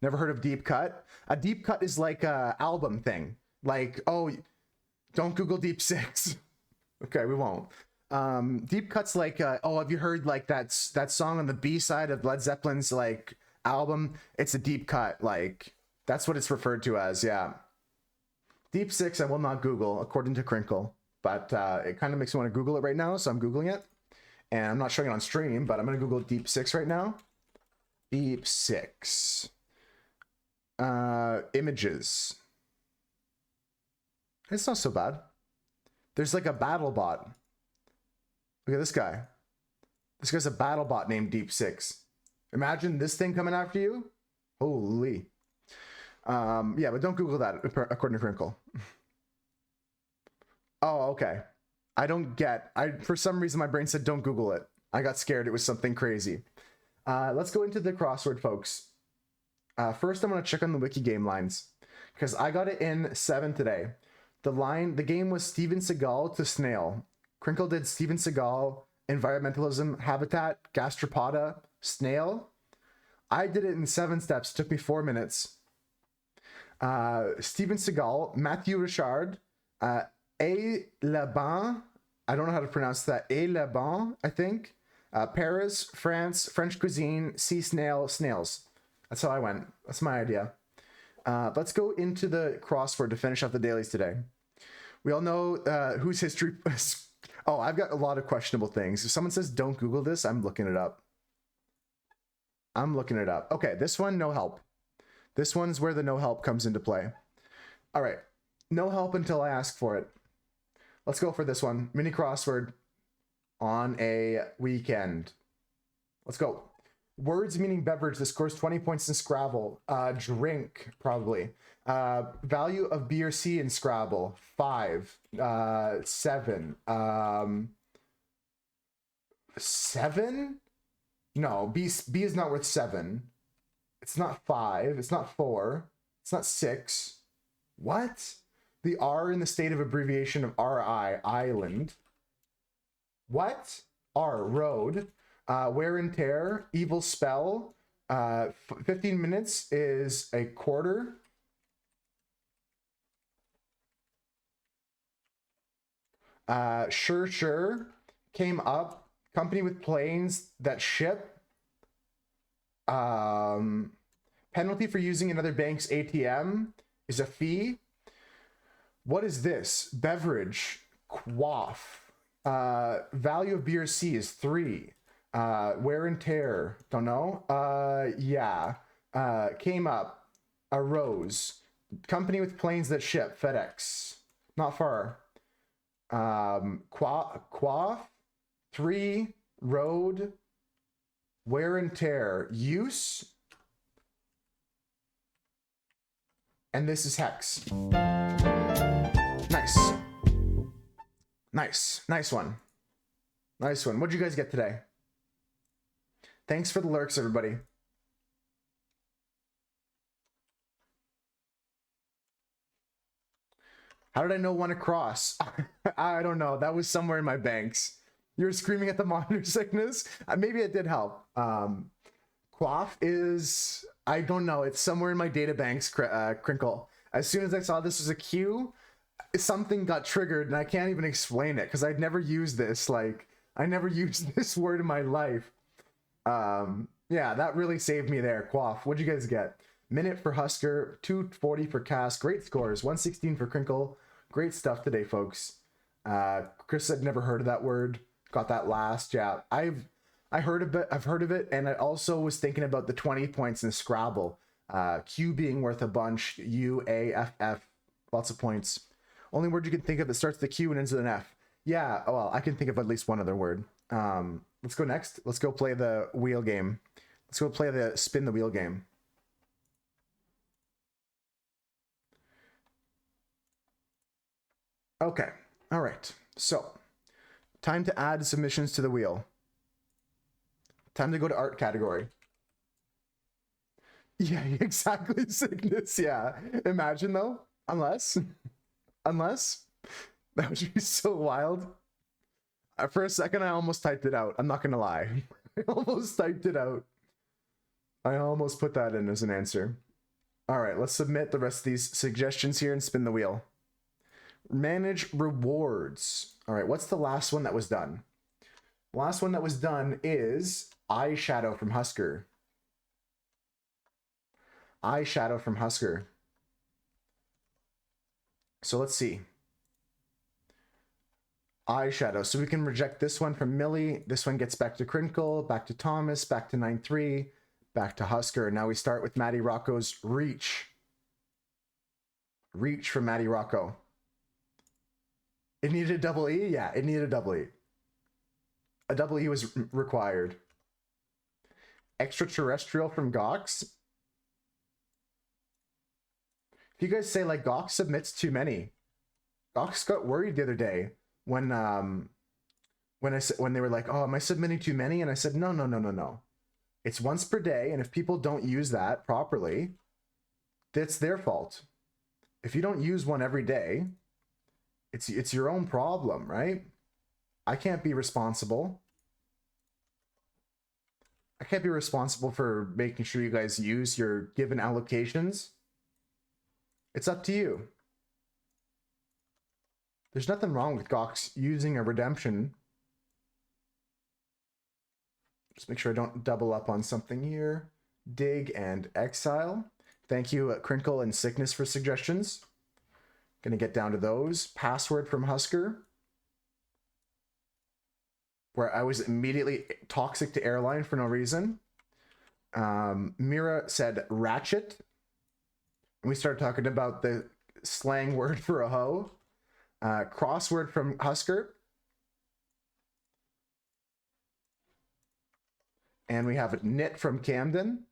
Never heard of deep cut? A deep cut is like a album thing. Like, oh, don't Google deep 6. Okay, we won't. Deep cut's like, oh, have you heard like that song on the B side of Led Zeppelin's like album? It's a deep cut. Like, that's what it's referred to as. Yeah. Deep 6, I will not Google, according to Crinkle, but it kind of makes me want to Google it right now, so I'm Googling it. And I'm not showing it on stream, but I'm going to Google Deep 6 right now. Deep 6. Images. It's not so bad. There's like a battle bot. Look at this guy. This guy's a battle bot named Deep 6. Imagine this thing coming after you. Holy. Yeah, but don't Google that, according to Crinkle. Oh, okay. For some reason, my brain said don't Google it. I got scared it was something crazy. Let's go into the crossword, folks. First, I'm going to check on the wiki game lines, because I got it in 7 today. The game was Steven Seagal to snail. Crinkle did Steven Seagal, environmentalism, habitat, gastropoda, snail. I did it in 7 steps. It took me 4 minutes. Steven Seagal, Matthew Richard, A. Laban, I don't know how to pronounce that. A. Laban, I think. Paris, France, French cuisine, sea snail, snails. That's how I went. That's my idea. Let's go into the crossword to finish off the dailies today. We all know whose history... Oh, I've got a lot of questionable things. If someone says don't Google this, I'm looking it up. Okay, this one, no help. This one's where the no help comes into play. All right, no help until I ask for it. Let's go for this one. Mini crossword on a weekend. Let's go. Words meaning beverage. This scores 20 points in Scrabble. Drink, probably. Value of B or C in Scrabble, 5. 7. 7? No, B is not worth 7. It's not 5. It's not 4. It's not 6. What? The R in the state of abbreviation of RI, island. What? R, road. Wear and tear, evil spell. 15 minutes is a quarter. Sure. Came up. Company with planes that ship. Penalty for using another bank's ATM is a fee. What is this? Beverage. Quaff. Value of B or C is 3. Wear and tear. Don't know. Yeah. Came up. Arose. Company with planes that ship. FedEx. Not far. Quaff. 3. Road. Wear and tear. Use. And this is hex. Nice one. What'd you guys get today? Thanks for the lurks, everybody. How did I know one across? I don't know. That was somewhere in my banks. You were screaming at the monitor sickness. Maybe it did help. Quaff is, I don't know. It's somewhere in my data banks, Crinkle. As soon as I saw this was a Q, something got triggered and I can't even explain it because I'd never used this. Like, I never used this word in my life. Yeah, that really saved me there. Quaff. What'd you guys get? Minute for Husker, 240 for Cass. Great scores. 116 for Crinkle. Great stuff today, folks. Chris said never heard of that word. Got that last. Yeah, I've heard of it. I've heard of it, and I also was thinking about the 20 points in Scrabble. Q being worth a bunch. U, A, F, F. Lots of points. Only word you can think of that starts with a Q and ends with an F. Yeah, well, I can think of at least one other word. Let's go next. Let's go play the wheel game. Let's go play the spin the wheel game. Okay. All right. So, time to add submissions to the wheel. Time to go to art category. Yeah, exactly. Sickness. Yeah. Imagine though. Unless. That would be so wild. For a second, I almost typed it out. I'm not going to lie. I almost typed it out. I almost put that in as an answer. All right, let's submit the rest of these suggestions here and spin the wheel. Manage rewards. All right, what's the last one that was done? The last one that was done is eyeshadow from Husker. Eyeshadow from Husker. So let's see. Eyeshadow. So we can reject this one from Millie. This one gets back to Crinkle, back to Thomas, back to 9-3, back to Husker. Now we start with Maddie Rocco's Reach. Reach from Maddie Rocco. It needed a double E? Yeah, it needed a double E. A double E was required. Extraterrestrial from Gox. If you guys say like Gox submits too many. Gox got worried the other day when they were like, oh, am I submitting too many? And I said, no. It's once per day, and if people don't use that properly, that's their fault. If you don't use one every day, it's your own problem, right? I can't be responsible. I can't be responsible for making sure you guys use your given allocations. It's up to you. There's nothing wrong with Gox using a redemption. Just make sure I don't double up on something here. Dig and Exile. Thank you, Crinkle and Sickness, for suggestions. Gonna get down to those. Password from Husker, where I was immediately toxic to airline for no reason. Mira said ratchet. And we started talking about the slang word for a hoe. Crossword from Husker. And we have Knit from Camden.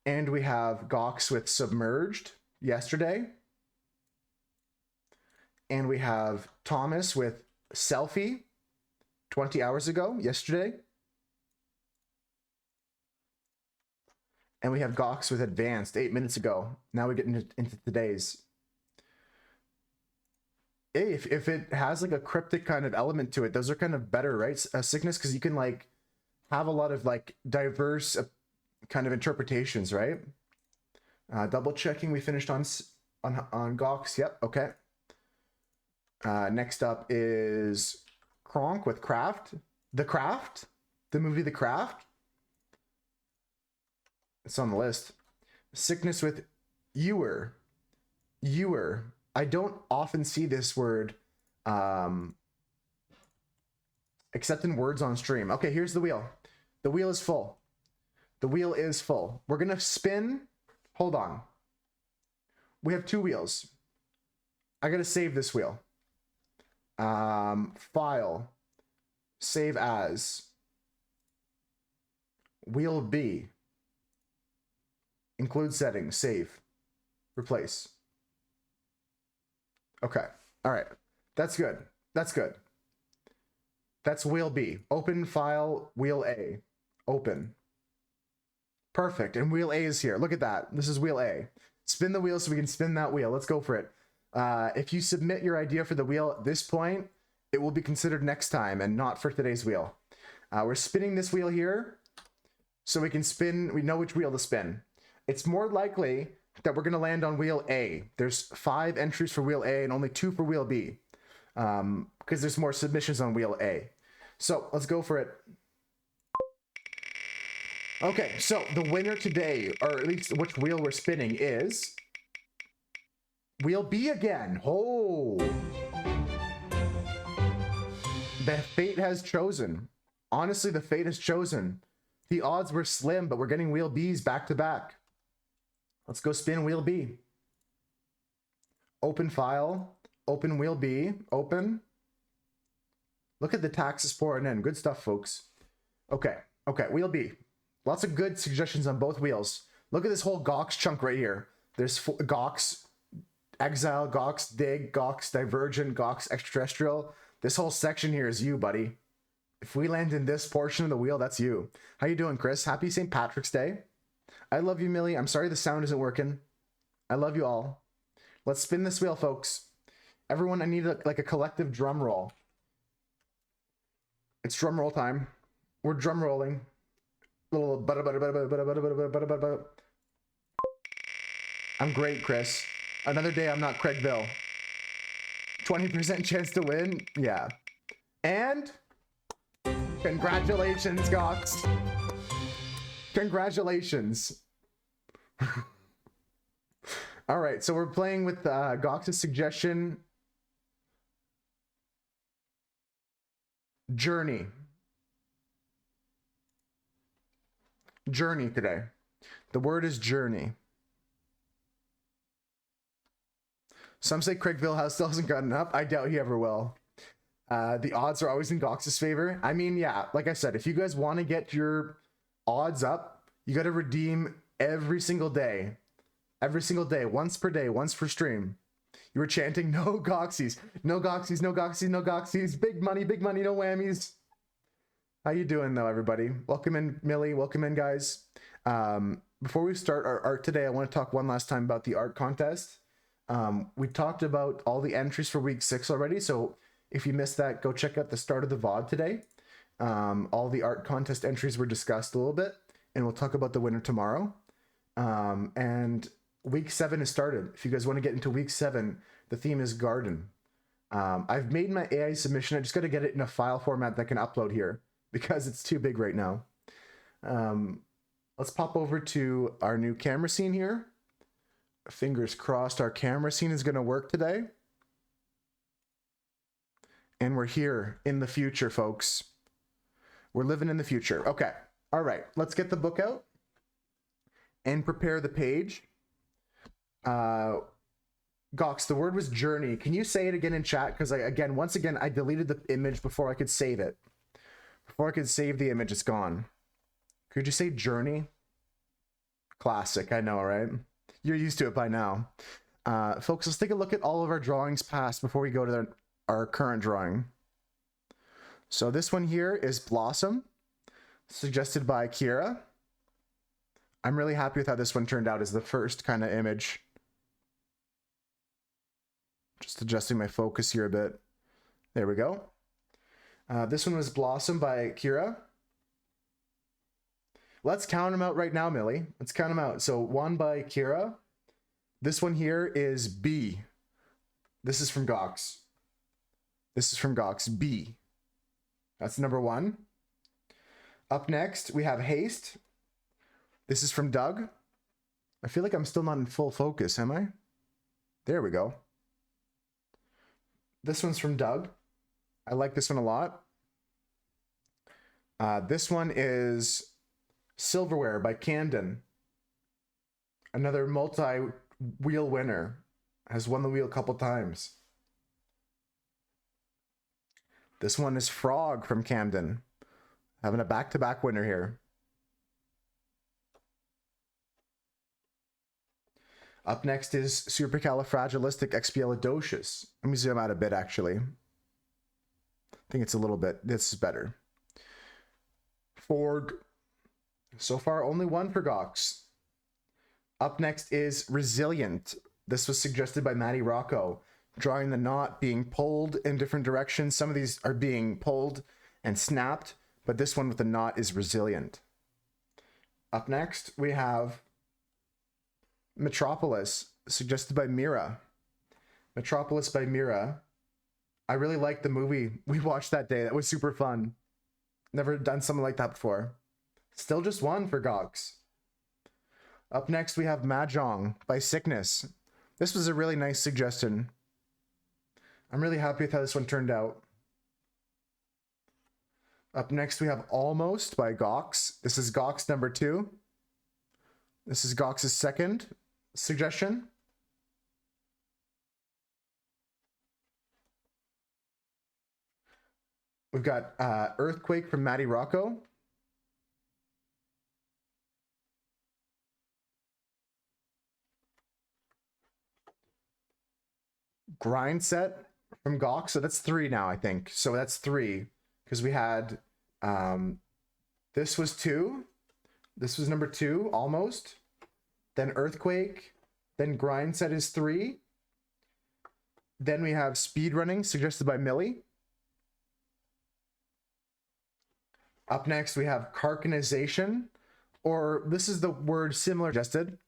And we have Gox with Submerged yesterday. And we have Thomas with Selfie 20 hours ago, yesterday. And we have Gox with Advanced 8 minutes ago. Now we get into today's. Hey, if it has like a cryptic kind of element to it, those are kind of better, right? Sickness, because you can like have a lot of like diverse kind of interpretations, right? Double checking, we finished on Gox. Yep, okay. Next up is Kronk with Craft. The Craft? The movie The Craft? It's on the list. Sickness with Ewer. Ewer. I don't often see this word except in words on stream. Okay, here's the wheel. The wheel is full. The wheel is full. We're going to spin. Hold on. We have 2 wheels. I got to save this wheel. File. Save as. Wheel B. Include settings. Save. Replace. Okay. All right. That's good. That's good. That's wheel B. Open file, wheel A. Open. Perfect. And wheel A is here. Look at that. This is wheel A. Spin the wheel so we can spin that wheel. Let's go for it. If you submit your idea for the wheel at this point, it will be considered next time and not for today's wheel. We're spinning this wheel here so we can spin. We know which wheel to spin. It's more likely that we're going to land on wheel A. There's 5 entries for wheel A and only 2 for wheel B because there's more submissions on wheel A. So let's go for it. Okay, so the winner today, or at least which wheel we're spinning, is wheel B again. Oh, the fate has chosen. Honestly, the fate has chosen. The odds were slim, but we're getting wheel B's back to back. Let's go spin wheel B. Open file, open wheel B, open. Look at the taxes pouring in. Good stuff, folks. Okay, wheel B. Lots of good suggestions on both wheels. Look at this whole Gox chunk right here. There's Gox Exile, Gox Dig, Gox Divergent, Gox Extraterrestrial. This whole section here is you, buddy. If we land in this portion of the wheel, that's you. How you doing, Chris? Happy St. Patrick's Day. I love you, Millie. I'm sorry the sound isn't working. I love you all. Let's spin this wheel, folks. Everyone, I need like a collective drum roll. It's drum roll time. We're drum rolling. Little I'm great, Chris. Another day I'm not Craigville. 20% chance to win? Yeah. And congratulations, Gox. Congratulations. All right, so we're playing with Gox's suggestion. Journey today. The word is journey. Some say Craigville House still hasn't gotten up. I doubt he ever will. The odds are always in Gox's favor. I mean, yeah, like I said, if you guys want to get your odds up, you got to redeem every single day. Every single day, once per day, once per stream. You were chanting, no Goxies, no Goxies, no Goxies, no Goxies. Big money, no whammies. How you doing, though, everybody? Welcome in, Millie. Welcome in, guys. Before we start our art today, I want to talk one last time about the art contest. We talked about all the entries for week 6 already, so if you missed that, go check out the start of the VOD today. All the art contest entries were discussed a little bit, and we'll talk about the winner tomorrow. And week 7 has started. If you guys want to get into week 7, the theme is garden. I've made my AI submission. I just got to get it in a file format that can upload here because it's too big right now. Let's pop over to our new camera scene here. Fingers crossed our camera scene is going to work today. And we're here in the future, folks. We're living in the future. Okay. All right. Let's get the book out and prepare the page. Gox, the word was journey. Can you say it again in chat? Because once again, I deleted the image before I could save it. Before I could save the image, it's gone. Could you say journey? Classic, I know, right? You're used to it by now. Folks, let's take a look at all of our drawings past before we go to our current drawing. So this one here is Blossom, suggested by Kira. I'm really happy with how this one turned out as the first kind of image. Just adjusting my focus here a bit. There we go. This one was Blossom by Kira. Let's count them out right now, Millie. Let's count them out. So 1 by Kira. This one here is B. This is from Gox. This is from Gox, B. That's number 1. Up next, we have Haste. This is from Doug. I feel like I'm still not in full focus, am I? There we go. This one's from Doug. I like this one a lot. This one is Silverware by Camden. Another multi-wheel winner. Has won the wheel a couple times. This one is Frog from Camden. Having a back-to-back winner here. Up next is Supercalifragilisticexpialidocious. Let me zoom out a bit, actually. I think it's a little bit. This is better. Ford. So far, only 1 for Gox. Up next is Resilient. This was suggested by Maddie Rocco. Drawing the knot being pulled in different directions. Some of these are being pulled and snapped, but this one with the knot is Resilient. Up next, we have Metropolis, suggested by Mira. Metropolis by Mira. I really liked the movie we watched that day. That was super fun. Never done something like that before. Still just 1 for Gox. Up next, we have Mahjong by Sickness. This was a really nice suggestion. I'm really happy with how this one turned out. Up next, we have Almost by Gox. This is Gox number 2. This is Gox's second suggestion. We've got Earthquake from Maddie Rocco. Grind Set from Gox. So that's 3 now, I think. So that's 3. Because we had this was 2. This was number 2, Almost. Then Earthquake. Then Grind Set is 3. Then we have Speedrunning, suggested by Millie. Up next, we have Carcanization, or this is the word similar suggested.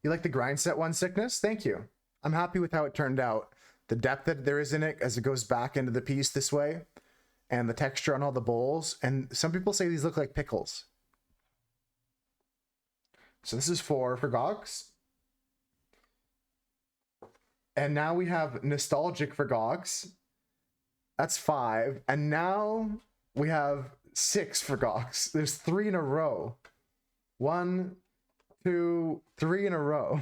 You like the Grind Set one, Sickness? Thank you. I'm happy with how it turned out. The depth that there is in it as it goes back into the piece this way, and the texture on all the bowls. And some people say these look like pickles. So this is 4 for Gox. And now we have Nostalgic for Gox. That's 5. And now we have 6 for Gox. There's 3 in a row. 1, 2, 3 in a row.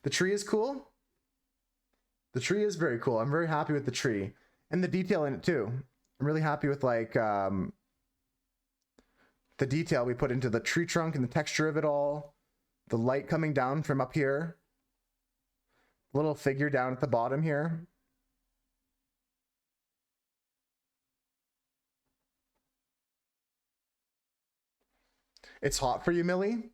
The tree is cool. The tree is very cool. I'm very happy with the tree. And the detail in it too. I'm really happy with like the detail we put into the tree trunk and the texture of it all. The light coming down from up here. Little figure down at the bottom here. It's hot for you, Millie?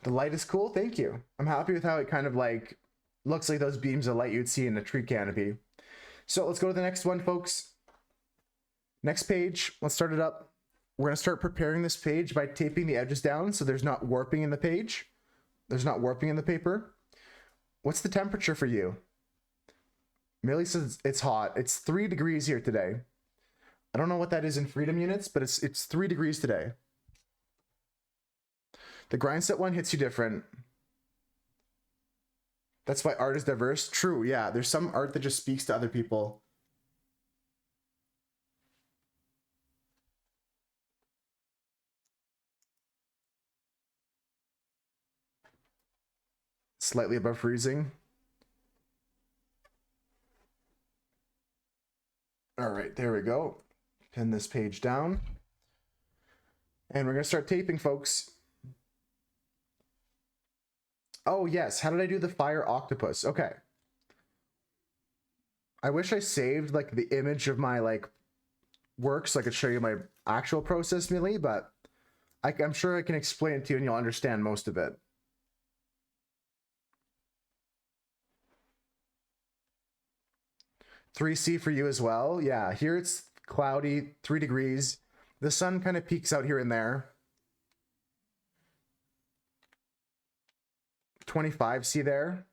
The light is cool, thank you. I'm happy with how it kind of like looks like those beams of light you'd see in a tree canopy. So let's go to the next one, folks. Next page, let's start it up. We're gonna start preparing this page by taping the edges down so there's not warping in the page. There's not warping in the paper. What's the temperature for you? Millie says it's hot. It's 3 degrees here today. I don't know what that is in freedom units, but it's 3 degrees today. The Grind Set one hits you different. That's why art is diverse. True, yeah. There's some art that just speaks to other people. slightly above freezing. All right, there we go. Pin this page down. And we're gonna start taping, folks. Oh yes, how did I do the fire octopus? Okay. I wish I saved like the image of my like work so I could show you my actual process, Millie, but I'm sure I can explain it to you and you'll understand most of it. "3C for you as well. Yeah, here it's cloudy, 3 degrees. The sun kind of peeks out here and there. 25C there.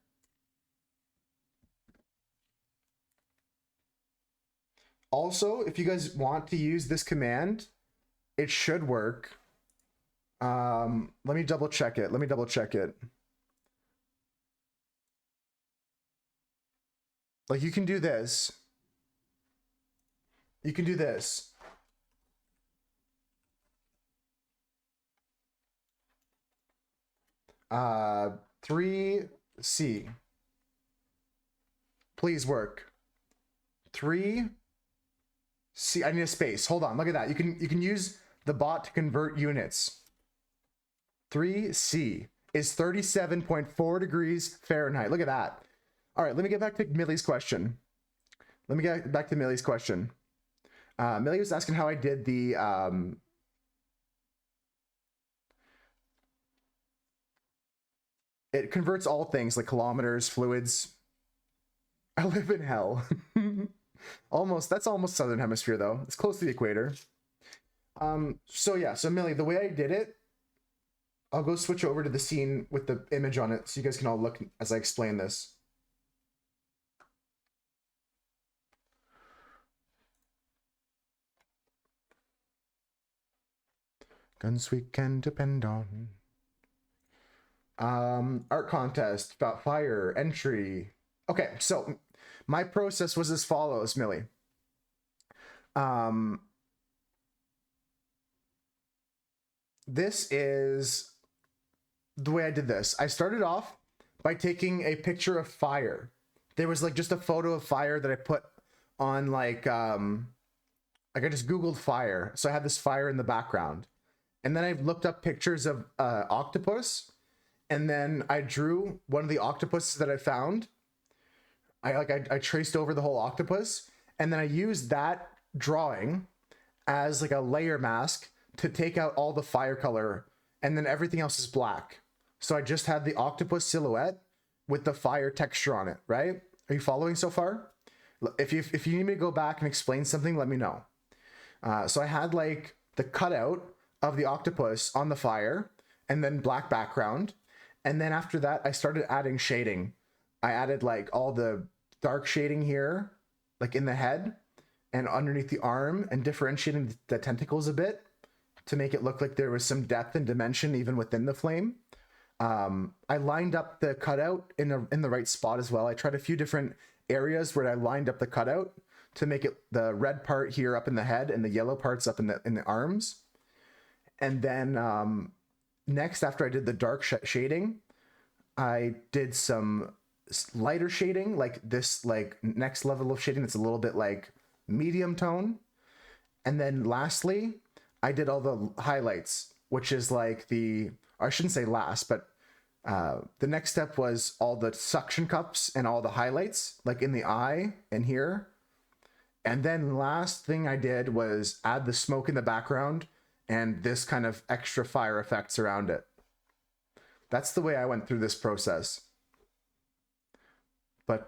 Also, if you guys want to use this command, it should work. Let me double check it. Like you can do this. You can do this. Uh, 3C. Please work. 3C. I need a space. Hold on. Look at that. You can use the bot to convert units. 3C is 37.4 degrees Fahrenheit. Look at that. All right, let me get back to Millie's question. Millie was asking how I did the it converts all things like kilometers, fluids. I live in hell. That's almost southern hemisphere though. It's close to the equator. So Millie, the way I did it, I'll go switch over to the scene with the image on it so you guys can all look as I explain this. Guns we can depend on. Art contest about fire entry. Okay, so my process was as follows, Millie. This is the way I did this. I started off by taking a picture of fire. There was like just a photo of fire that I put on like I just Googled fire. So I had this fire in the background. And then I looked up pictures of octopus. And then I drew one of the octopuses that I found. I traced over the whole octopus. And then I used that drawing as like a layer mask to take out all the fire color. And then everything else is black. So I just had the octopus silhouette with the fire texture on it, right? Are you following so far? If you need me to go back and explain something, let me know. So I had like the cutout of the octopus on the fire and then black background. And then after that, I started adding shading. I added like all the dark shading here, like in the head and underneath the arm, and differentiating the tentacles a bit to make it look like there was some depth and dimension even within the flame. I lined up the cutout in the right spot as well. I tried a few different areas where I lined up the cutout to make it the red part here up in the head and the yellow parts up in the arms. And then next, after I did the dark shading, I did some lighter shading, like this like next level of shading that's a little bit like medium tone. And then lastly, I did all the highlights, which is like I shouldn't say last, but the next step was all the suction cups and all the highlights, like in the eye and here. And then last thing I did was add the smoke in the background and this kind of extra fire effects around it. That's the way I went through this process. But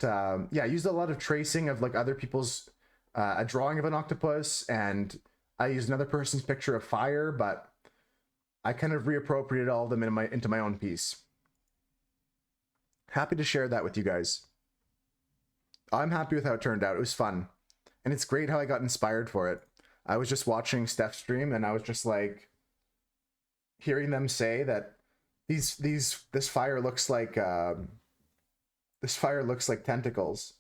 yeah, I used a lot of tracing of like other people's a drawing of an octopus, and I used another person's picture of fire, but I kind of reappropriated all of them into my own piece. Happy to share that with you guys. I'm happy with how it turned out. It was fun. And it's great how I got inspired for it. I was just watching Steph's stream and I was just like hearing them say that this fire looks like tentacles.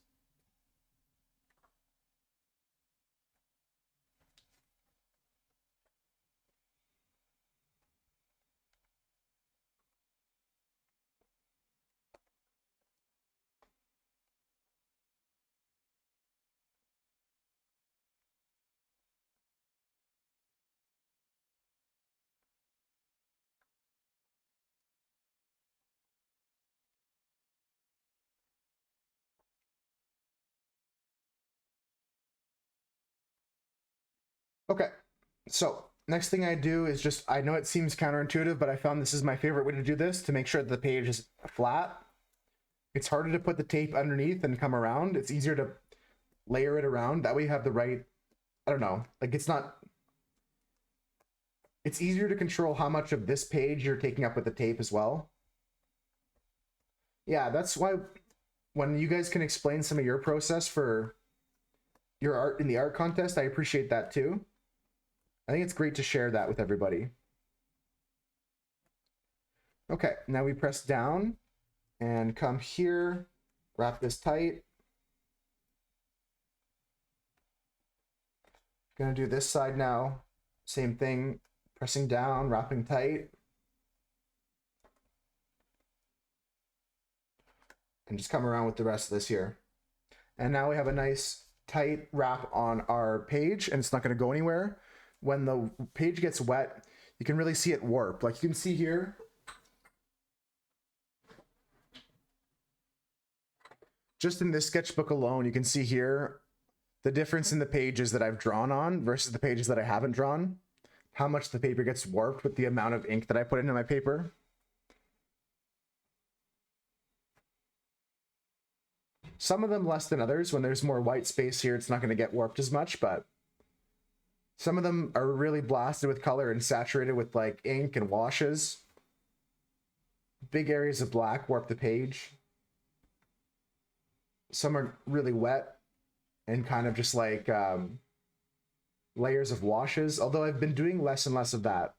Okay, so next thing I do is just, I know it seems counterintuitive, but I found this is my favorite way to do this to make sure that the page is flat. It's harder to put the tape underneath and come around. It's easier to layer it around. That way you have the right, I don't know, like it's easier to control how much of this page you're taking up with the tape as well. Yeah, that's why when you guys can explain some of your process for your art in the art contest, I appreciate that too. I think it's great to share that with everybody. Okay, now we press down and come here, wrap this tight. Gonna do this side now. Same thing, pressing down, wrapping tight. And just come around with the rest of this here. And now we have a nice tight wrap on our page, and it's not gonna go anywhere. When the page gets wet, you can really see it warp. Like you can see here, just in this sketchbook alone, you can see here the difference in the pages that I've drawn on versus the pages that I haven't drawn. How much the paper gets warped with the amount of ink that I put into my paper. Some of them less than others. When there's more white space here, it's not going to get warped as much, but some of them are really blasted with color and saturated with like ink and washes. Big areas of black warp the page. Some are really wet and kind of just like layers of washes, although I've been doing less and less of that.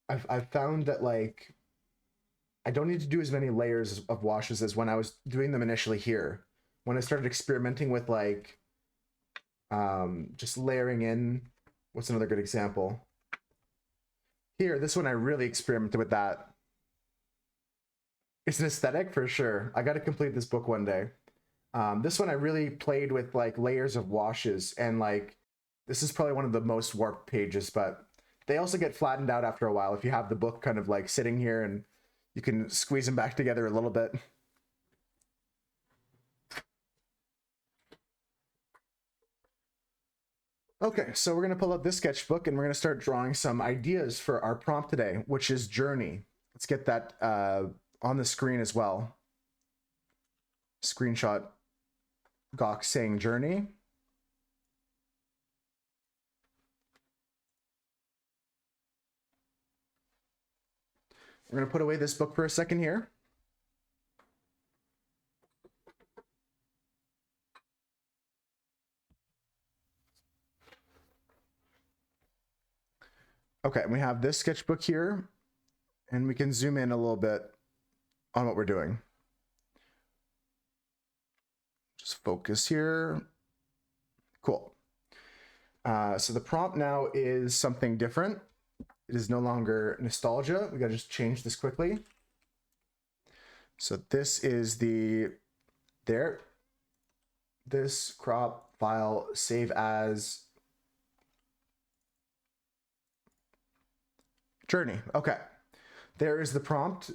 I've found that like I don't need to do as many layers of washes as when I was doing them initially here. When I started experimenting with like just layering in, what's another good example? Here, this one I really experimented with that. It's an aesthetic for sure. I got to complete this book one day. This one I really played with like layers of washes, and like this is probably one of the most warped pages, but they also get flattened out after a while if you have the book kind of like sitting here and you can squeeze them back together a little bit. Okay, so we're going to pull out this sketchbook and we're going to start drawing some ideas for our prompt today, which is journey. Let's get that on the screen as well. Screenshot Gawk saying journey. We're going to put away this book for a second here. Okay, we have this sketchbook here, and we can zoom in a little bit on what we're doing. Just focus here. Cool. So the prompt now is something different. It is no longer nostalgia. We gotta just change this quickly. So this is this crop file save as journey. Okay, there is the prompt.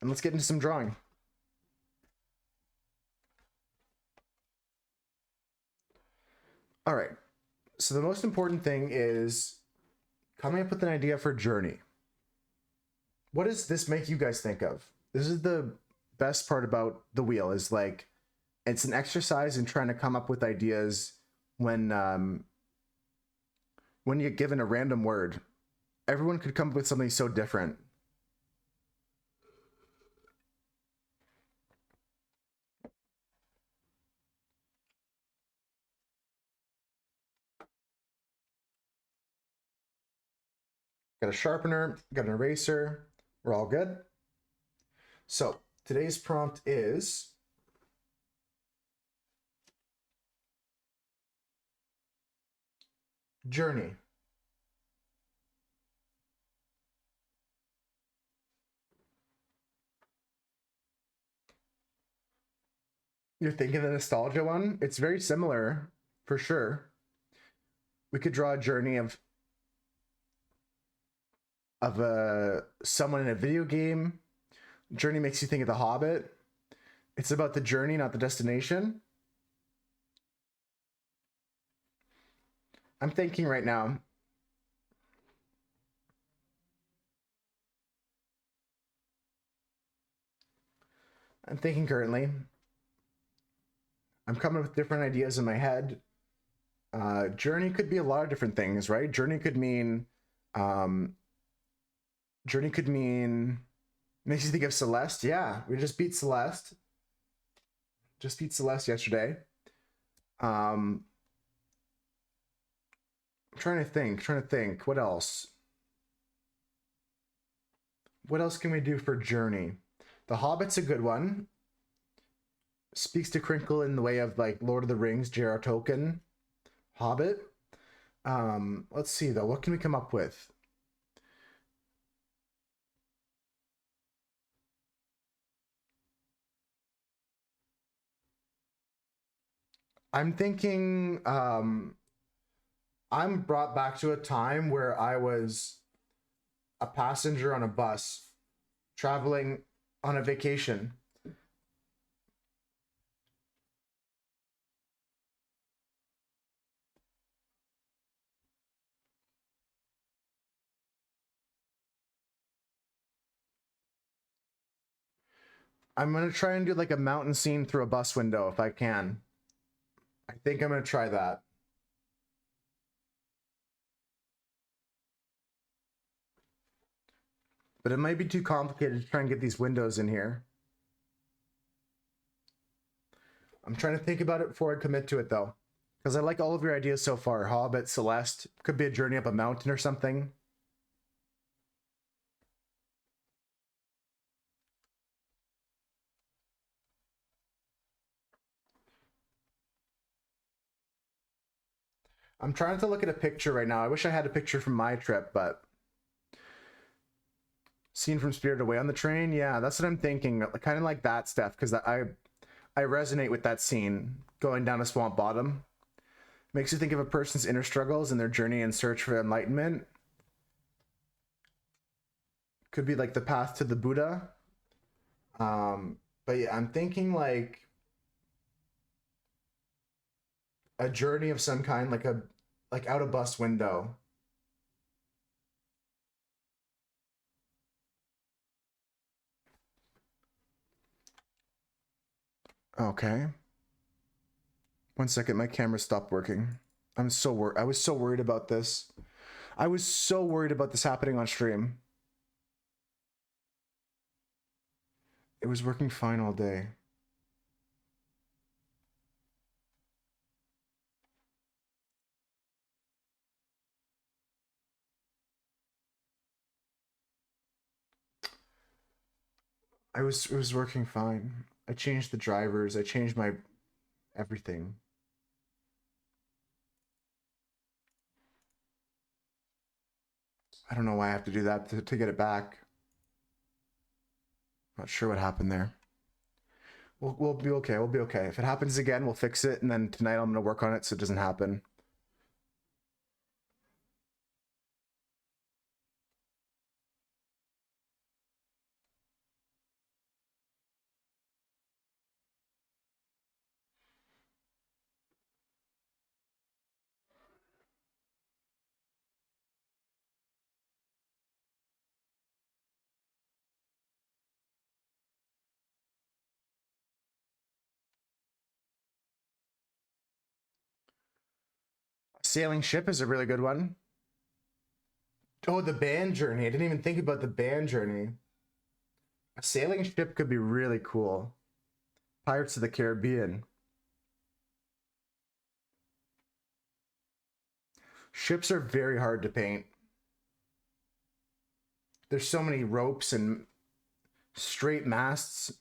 And let's get into some drawing. All right, so the most important thing is coming up with an idea for journey. What does this make you guys think of? This is the best part about the wheel, is like it's an exercise in trying to come up with ideas when you get given a random word. Everyone could come up with something so different. Got a sharpener, got an eraser, we're all good. So today's prompt is journey. You're thinking the nostalgia one? It's very similar, for sure. We could draw a journey of someone in a video game. Journey makes you think of The Hobbit. It's about the journey, not the destination. I'm thinking right now. I'm thinking currently. I'm coming with different ideas in my head. Journey could be a lot of different things, right? Um, journey could mean makes you think of Celeste. Yeah, we just beat Celeste. Just beat Celeste yesterday. I'm trying to think. Trying to think. What else? What else can we do for Journey? The Hobbit's a good one. Speaks to Crinkle in the way of like Lord of the Rings, J.R. Tolkien, Hobbit. Let's see though. What can we come up with? I'm thinking I'm brought back to a time where I was a passenger on a bus traveling on a vacation. I'm gonna try and do like a mountain scene through a bus window if I can. I think I'm gonna try that. But it might be too complicated to try and get these windows in here. I'm trying to think about it before I commit to it though. Because I like all of your ideas so far. Hobbit, Celeste, could be a journey up a mountain or something. I'm trying to look at a picture right now. I wish I had a picture from my trip, but scene from Spirited Away on the train, yeah, that's what I'm thinking. Kind of like that stuff, because I resonate with that scene going down a swamp bottom. Makes you think of a person's inner struggles and their journey in search for enlightenment. Could be like the path to the Buddha. But yeah, I'm thinking like a journey of some kind, like out a bus window. Okay. One second, my camera stopped working. I was so worried about this. I was so worried about this happening on stream. It was working fine all day. It was working fine. I changed the drivers, I changed my everything. I don't know why I have to do that to get it back. Not sure what happened there. We'll be okay. We'll be okay. If it happens again, we'll fix it, and then tonight I'm gonna work on it so it doesn't happen. Sailing ship is a really good one. Oh, the band journey. I didn't even think about the band journey. A sailing ship could be really cool. Pirates of the Caribbean. Ships are very hard to paint. There's so many ropes and straight masts.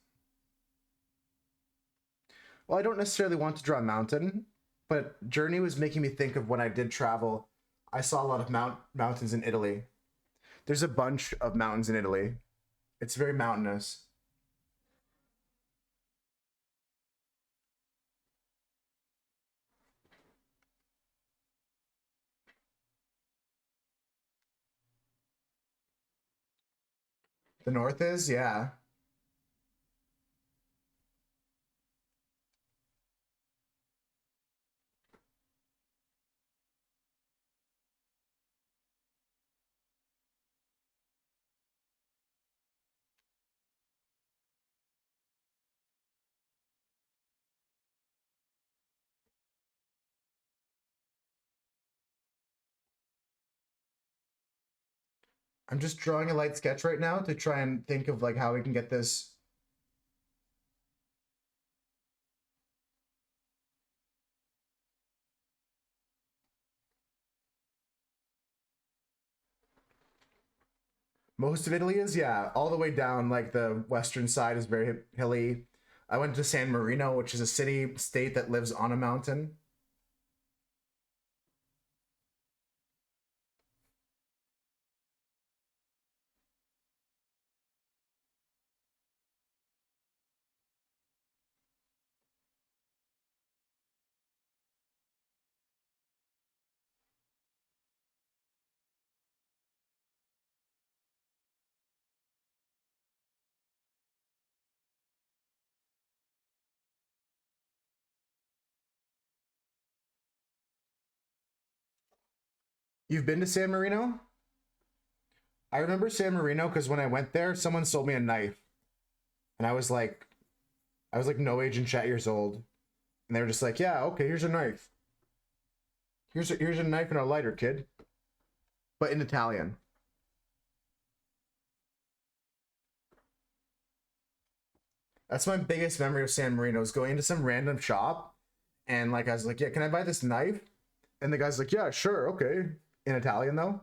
Well, I don't necessarily want to draw a mountain, but Journey was making me think of when I did travel. I saw a lot of mountains in Italy. There's a bunch of mountains in Italy. It's very mountainous. The north is, yeah. I'm just drawing a light sketch right now to try and think of like how we can get this. Most of Italy is, yeah, all the way down. Like the western side is very hilly. I went to San Marino, which is a city state that lives on a mountain. You've been to San Marino? I remember San Marino because when I went there, someone sold me a knife, and I was like no age and chat years old, and they were just like, "Yeah, okay, here's a knife. Here's a knife and a lighter, kid," but in Italian. That's my biggest memory of San Marino is going into some random shop, and like I was like, "Yeah, can I buy this knife?" And the guy's like, "Yeah, sure, okay," in Italian though.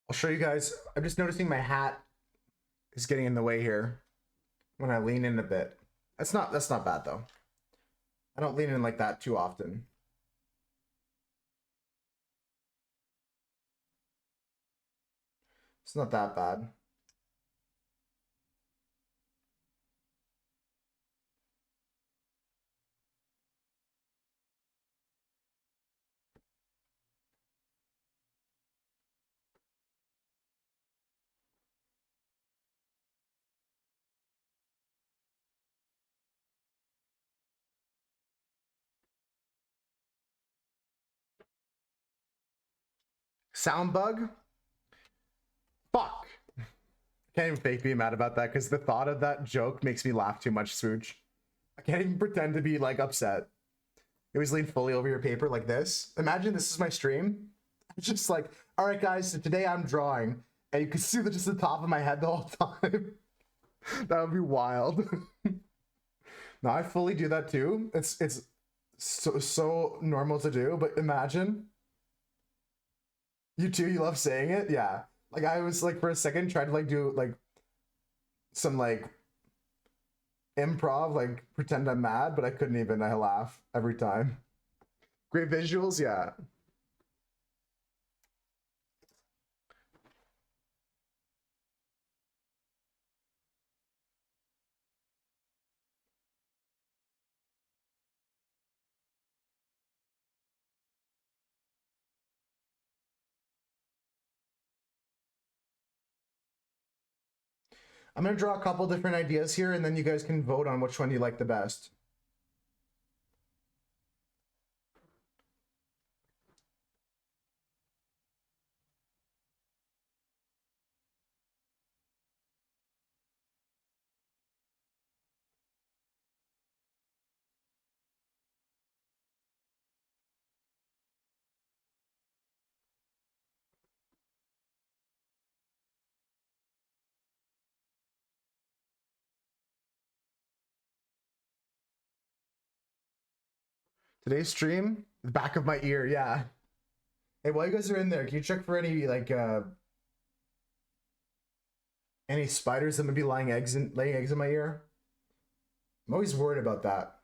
I'll show you guys. I'm just noticing my hat is getting in the way here when I lean in a bit. That's not bad though. I don't lean in like that too often. It's not that bad. Sound bug? Fuck. Can't even fake being mad about that because the thought of that joke makes me laugh too much, Smooch. I can't even pretend to be like upset. You always lean fully over your paper like this. Imagine this is my stream. It's just like, all right, guys, so today I'm drawing, and you can see just the top of my head the whole time. That would be wild. No, I fully do that too. It's so normal to do, but imagine you too. You love saying it, yeah. Like I was like for a second tried to like do like some like improv, like pretend I'm mad, but I couldn't even. I laugh every time. Great visuals, yeah. I'm gonna draw a couple different ideas here, and then you guys can vote on which one you like the best. Today's stream, the back of my ear, yeah. Hey, while you guys are in there, can you check for any like Any spiders that may be laying eggs in my ear? I'm always worried about that.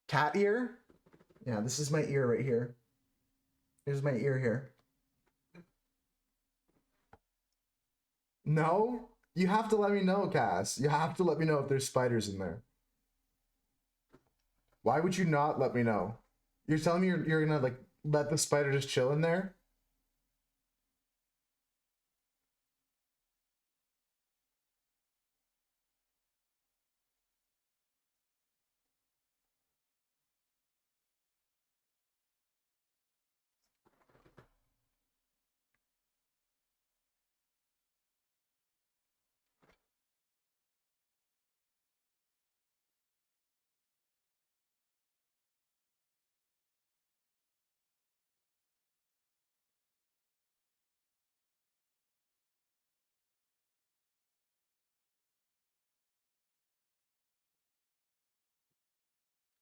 Cat ear? Yeah, this is my ear right here. Here's my ear here. No? You have to let me know, Cass. You have to let me know if there's spiders in there. Why would you not let me know? You're telling me you're gonna like let the spider just chill in there?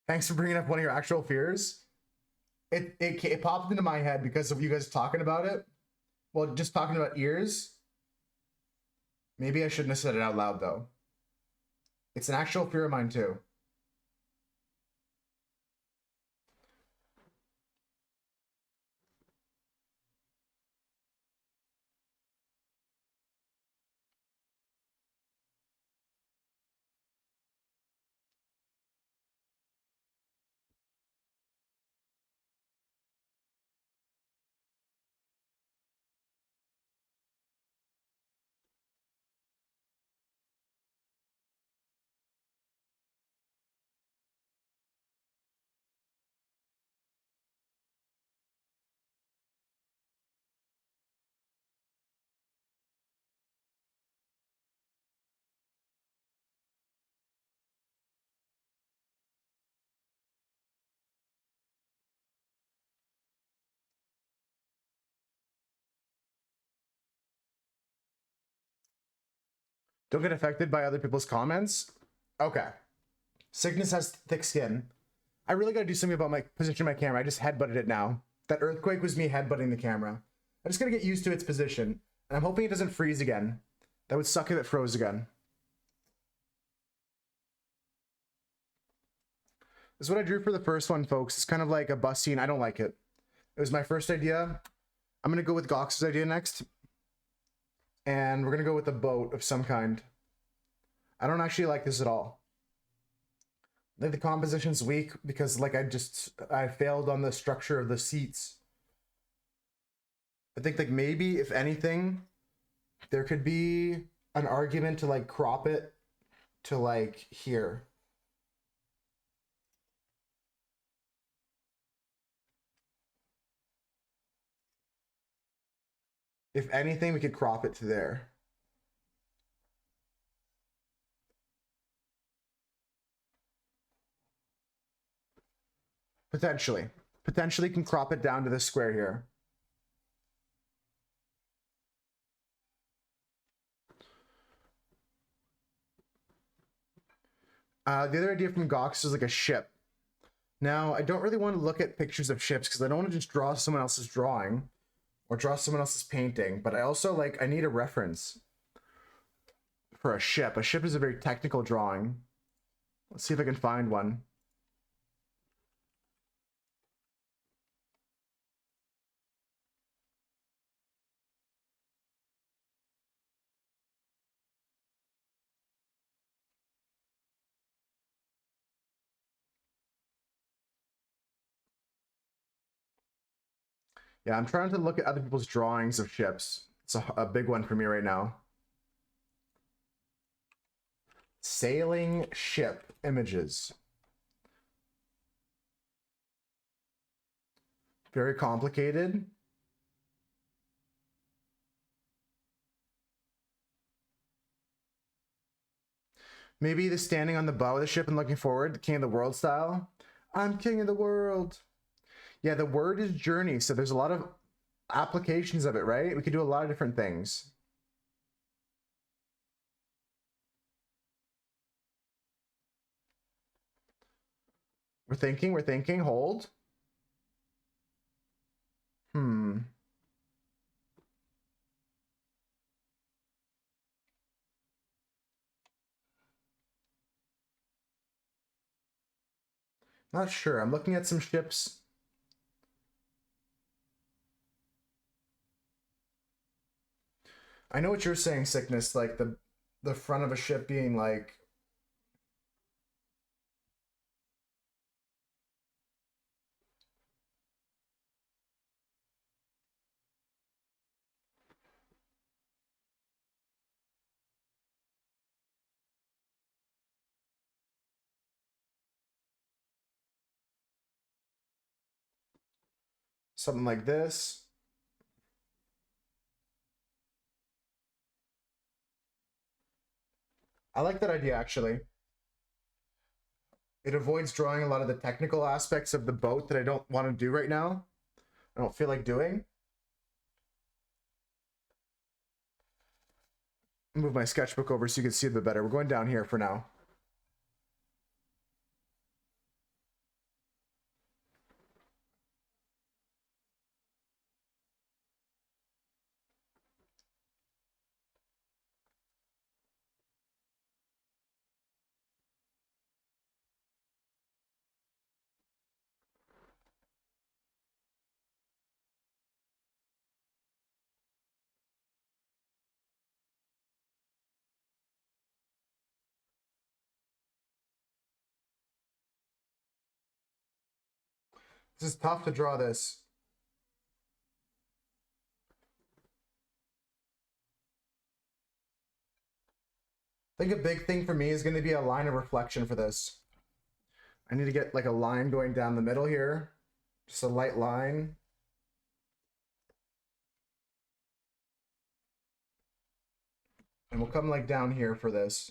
Thanks for bringing up one of your actual fears. It popped into my head because of you guys talking about it. Well, just talking about ears. Maybe I shouldn't have said it out loud though. It's an actual fear of mine too. Don't get affected by other people's comments. Okay. Sickness has thick skin. I really gotta do something about my position of my camera. I just headbutted it now. That earthquake was me headbutting the camera. I just gotta get used to its position. And I'm hoping it doesn't freeze again. That would suck if it froze again. This is what I drew for the first one, folks. It's kind of like a bus scene. I don't like it. It was my first idea. I'm gonna go with Gox's idea next. And we're gonna go with a boat of some kind. I don't actually like this at all. I think the composition's weak because like I failed on the structure of the seats. I think like maybe if anything, there could be an argument to like crop it to like here. If anything, we could crop it to there. Potentially. Potentially can crop it down to this square here. The other idea from Gox is like a ship. Now, I don't really want to look at pictures of ships because I don't want to just draw someone else's drawing or draw someone else's painting, but I also I need a reference for a ship. A ship is a very technical drawing. Let's see if I can find one. Yeah, I'm trying to look at other people's drawings of ships. It's a big one for me right now. Sailing ship images. Very complicated. Maybe the standing on the bow of the ship and looking forward, the King of the World style. I'm king of the world. Yeah, the word is journey, so there's a lot of applications of it, right? We could do a lot of different things. We're thinking, hold. Hmm. Not sure. I'm looking at some ships. I know what you're saying, Sickness, like the front of a ship being like something like this. I like that idea actually. It avoids drawing a lot of the technical aspects of the boat that I don't want to do right now. I don't feel like doing. Move my sketchbook over so you can see a bit better. We're going down here for now. This is tough to draw this. I think a big thing for me is going to be a line of reflection for this. I need to get like a line going down the middle here. Just a light line. And we'll come like down here for this.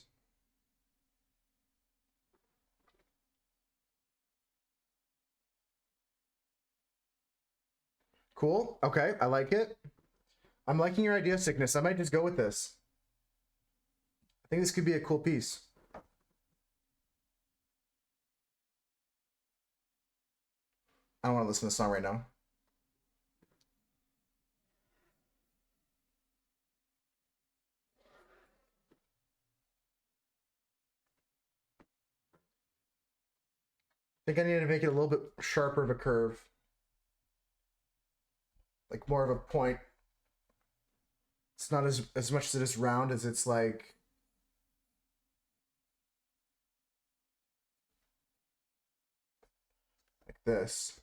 Cool. Okay, I like it. I'm liking your idea, Sickness. I might just go with this. I think this could be a cool piece. I don't want to listen to the song right now. I think I need to make it a little bit sharper of a curve. Like more of a point. It's not as much as it is round as it's like this.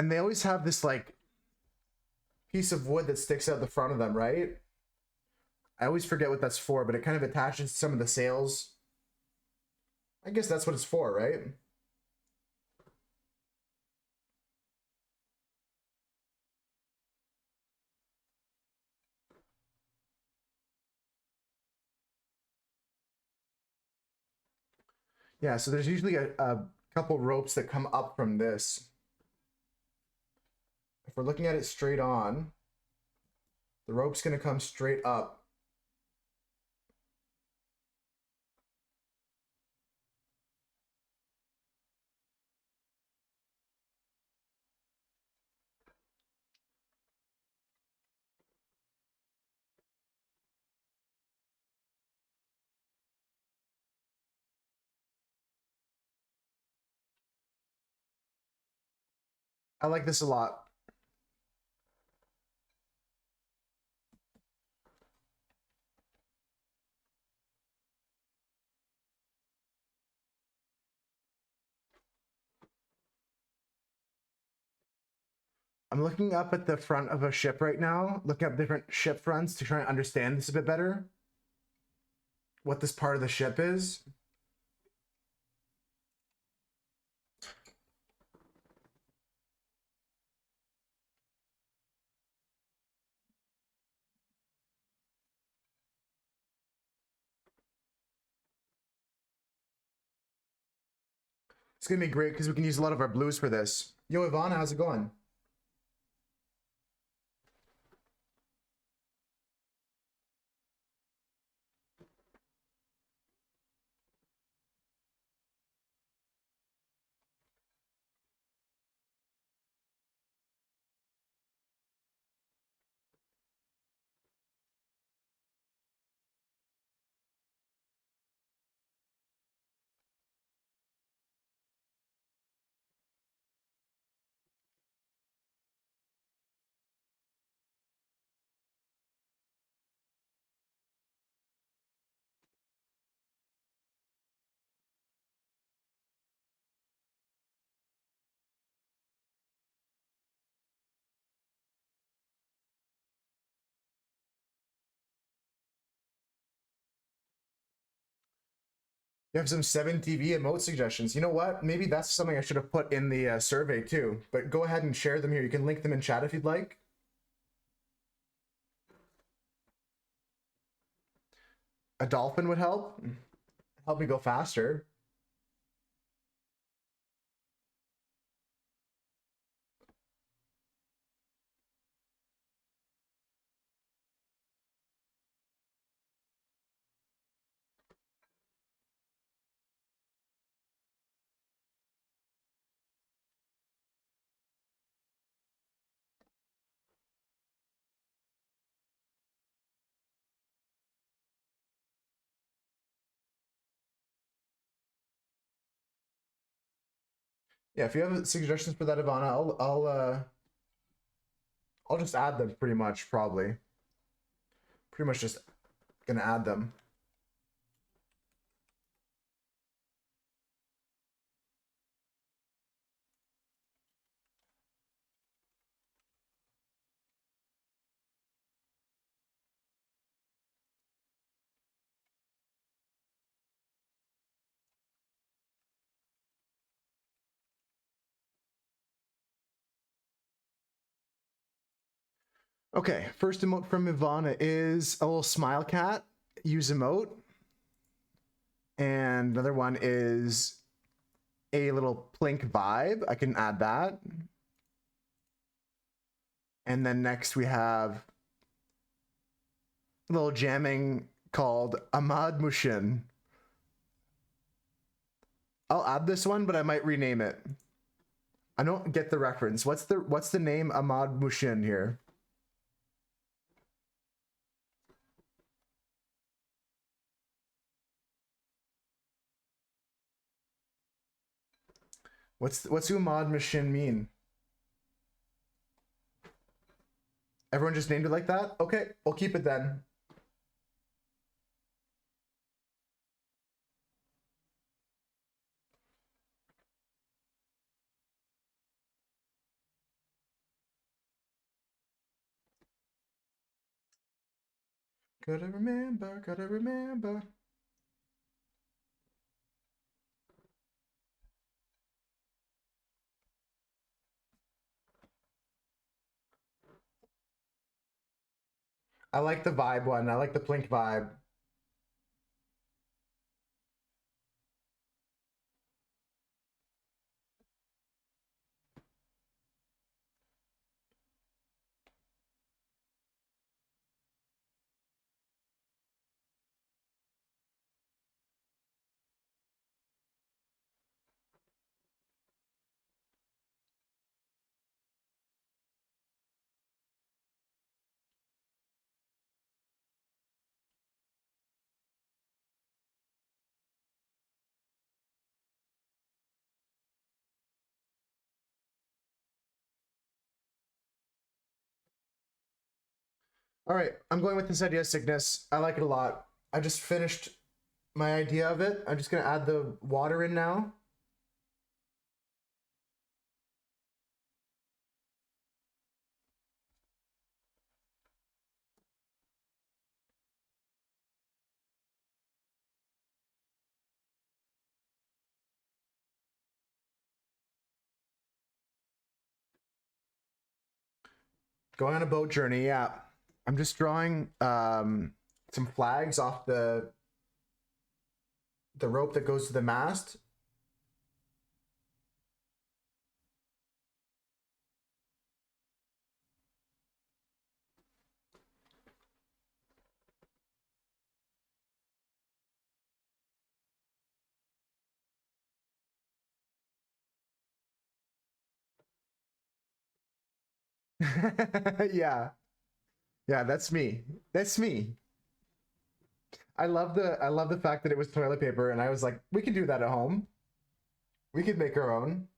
And they always have this like piece of wood that sticks out the front of them, right? I always forget what that's for, but it kind of attaches to some of the sails. I guess that's what it's for, right? Yeah, so there's usually a couple ropes that come up from this. If we're looking at it straight on, the rope's going to come straight up. I like this a lot. I'm looking up at the front of a ship right now, looking up different ship fronts to try and understand this a bit better. What this part of the ship is. It's gonna be great because we can use a lot of our blues for this. Yo, Ivana, how's it going? You have some 7TV emote suggestions. You know what? Maybe that's something I should have put in the survey too. But go ahead and share them here. You can link them in chat if you'd like. A dolphin would help. Help me go faster. Yeah, if you have suggestions for that, Ivana, I'll just add them pretty much, probably. Pretty much just gonna add them. Okay, first emote from Ivana is a little smile cat. Use emote. And another one is a little plink vibe. I can add that. And then next we have a little jamming called Ahmad Mushin. I'll add this one, but I might rename it. I don't get the reference. What's the name Ahmad Mushin here? What's Ahmad Mushin mean? Everyone just named it like that? Okay, we'll keep it then. Gotta remember, gotta remember. I like the vibe one. I like the plink vibe. All right, I'm going with this idea of sickness. I like it a lot. I just finished my idea of it. I'm just gonna add the water in now. Going on a boat journey, yeah. I'm just drawing some flags off the rope that goes to the mast. Yeah. Yeah, that's me. That's me. I love the fact that it was toilet paper and I was like, we can do that at home. We could make our own.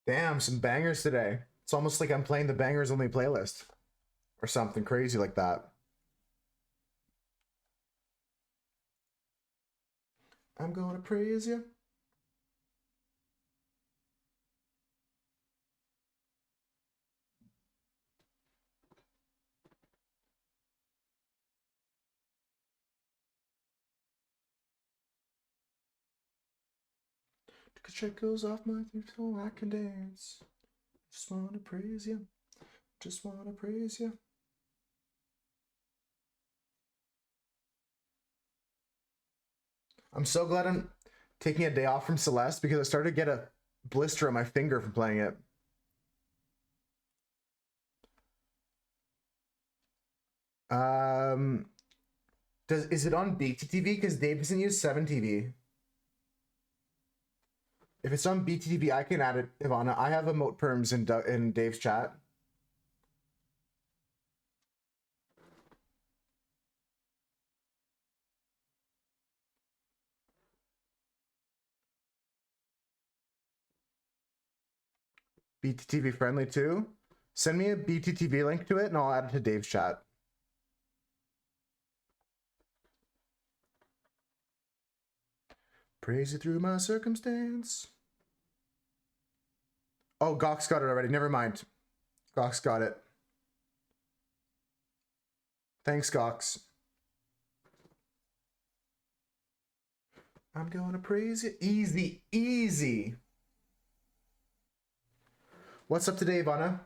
Damn, some bangers today. It's almost like I'm playing the bangers only playlist or something crazy like that. I'm gonna praise you. Cause check goes off my throat so I can dance. Just wanna praise you. Just wanna praise you. I'm so glad I'm taking a day off from Celeste because I started to get a blister on my finger from playing it. Um, is it on BTTV? Because Dave doesn't use 7TV. If it's on BTTV, I can add it, Ivana. I have emote perms in Dave's chat. BTTV friendly too. Send me a BTTV link to it and I'll add it to Dave's chat. Praise you through my circumstance. Oh, Gox got it already. Never mind. Gox got it. Thanks, Gox. I'm gonna praise you. Easy, easy. What's up today, Ivana?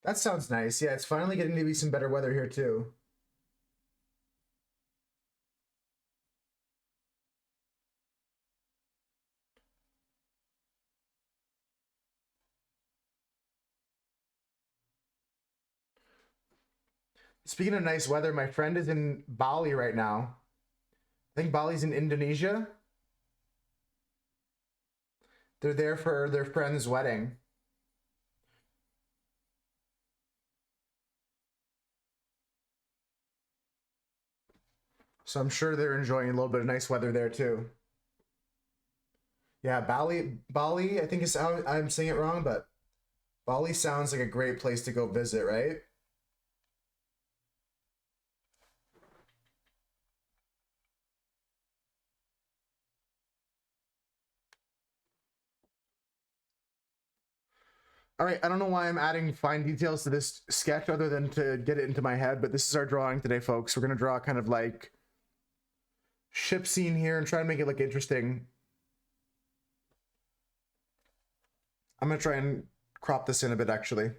That sounds nice. Yeah, it's finally getting to be some better weather here too. Speaking of nice weather, my friend is in Bali right now. I think Bali's in Indonesia. They're there for their friend's wedding. So I'm sure they're enjoying a little bit of nice weather there too. Yeah, Bali, I think is how I'm saying it wrong, but Bali sounds like a great place to go visit, right? All right, I don't know why I'm adding fine details to this sketch other than to get it into my head, but this is our drawing today, folks. We're gonna draw kind of like ship scene here and try and make it look interesting. I'm gonna try and crop this in a bit, actually.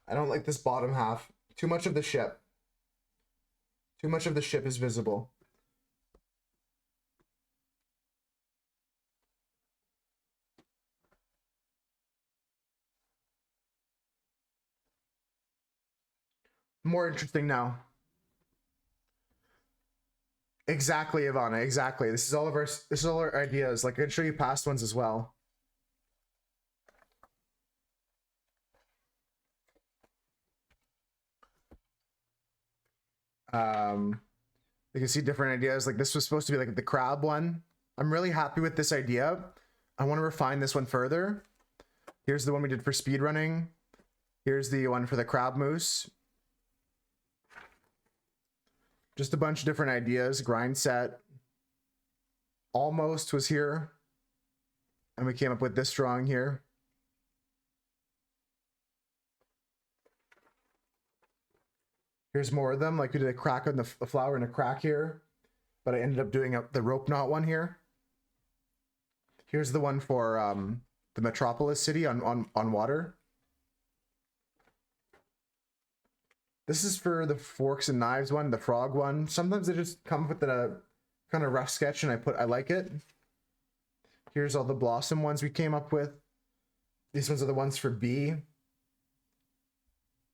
I don't like this bottom half. Too much of the ship. Too much of the ship is visible. More interesting now. Exactly, Ivana. Exactly. This is all our ideas. Like I can show you past ones as well. You can see different ideas. Like this was supposed to be like the crab one. I'm really happy with this idea. I want to refine this one further. Here's the one we did for speed running. Here's the one for the crab moose. Just a bunch of different ideas. Grind set. Almost was here. And we came up with this drawing here. Here's more of them. Like we did a crack on the flower and a crack here. But I ended up doing the rope knot one here. Here's the one for the Metropolis City on water. This is for the forks and knives one, the frog one. Sometimes they just come up with a kind of rough sketch and I like it. Here's all the blossom ones we came up with. These ones are the ones for B.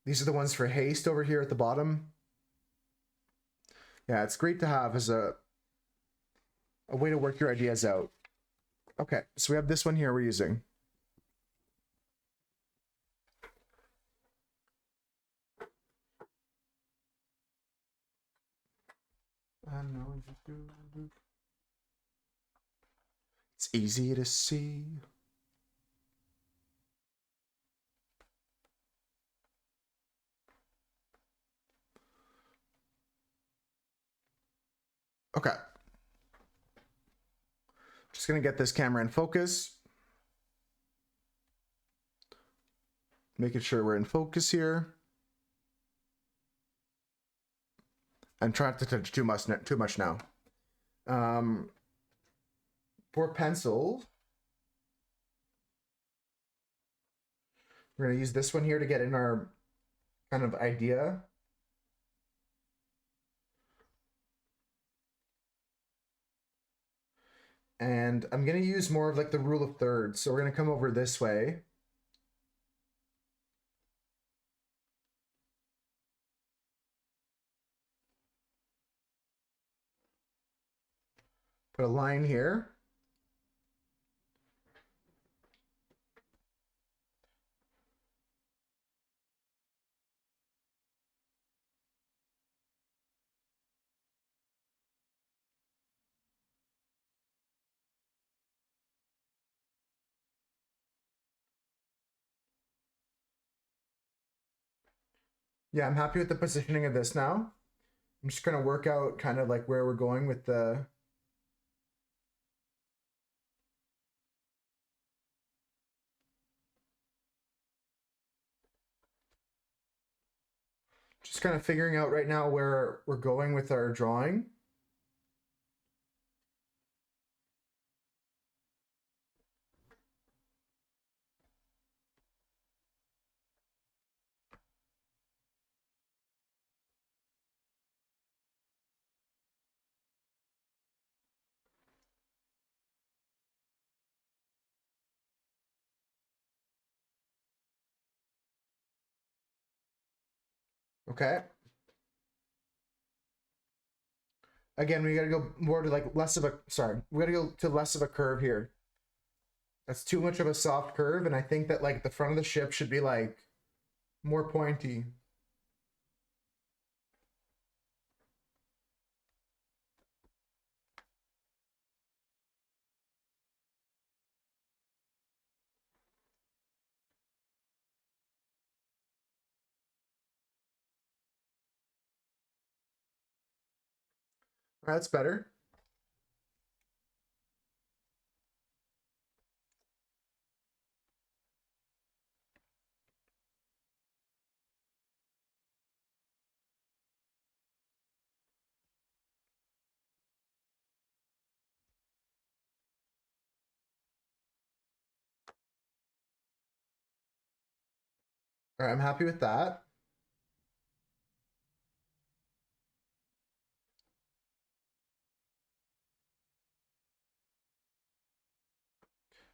These are the ones for haste over here at the bottom. Yeah, it's great to have as a way to work your ideas out. Okay, so we have this one here we're using. It's easy to see. Okay. Just gonna get this camera in focus. Making sure we're in focus here. And try not to touch too much now. For pencil, we're gonna use this one here to get in our kind of idea. And I'm gonna use more of like the rule of thirds. So we're gonna come over this way. Put a line here. Yeah, I'm happy with the positioning of this now. I'm just gonna work out kind of like where we're going with the just kind of figuring out right now where we're going with our drawing. Okay. Again, we gotta go more to like less of a, sorry, we gotta go to less of a curve here. That's too much of a soft curve, and I think that like the front of the ship should be like more pointy. That's better. All right, I'm happy with that.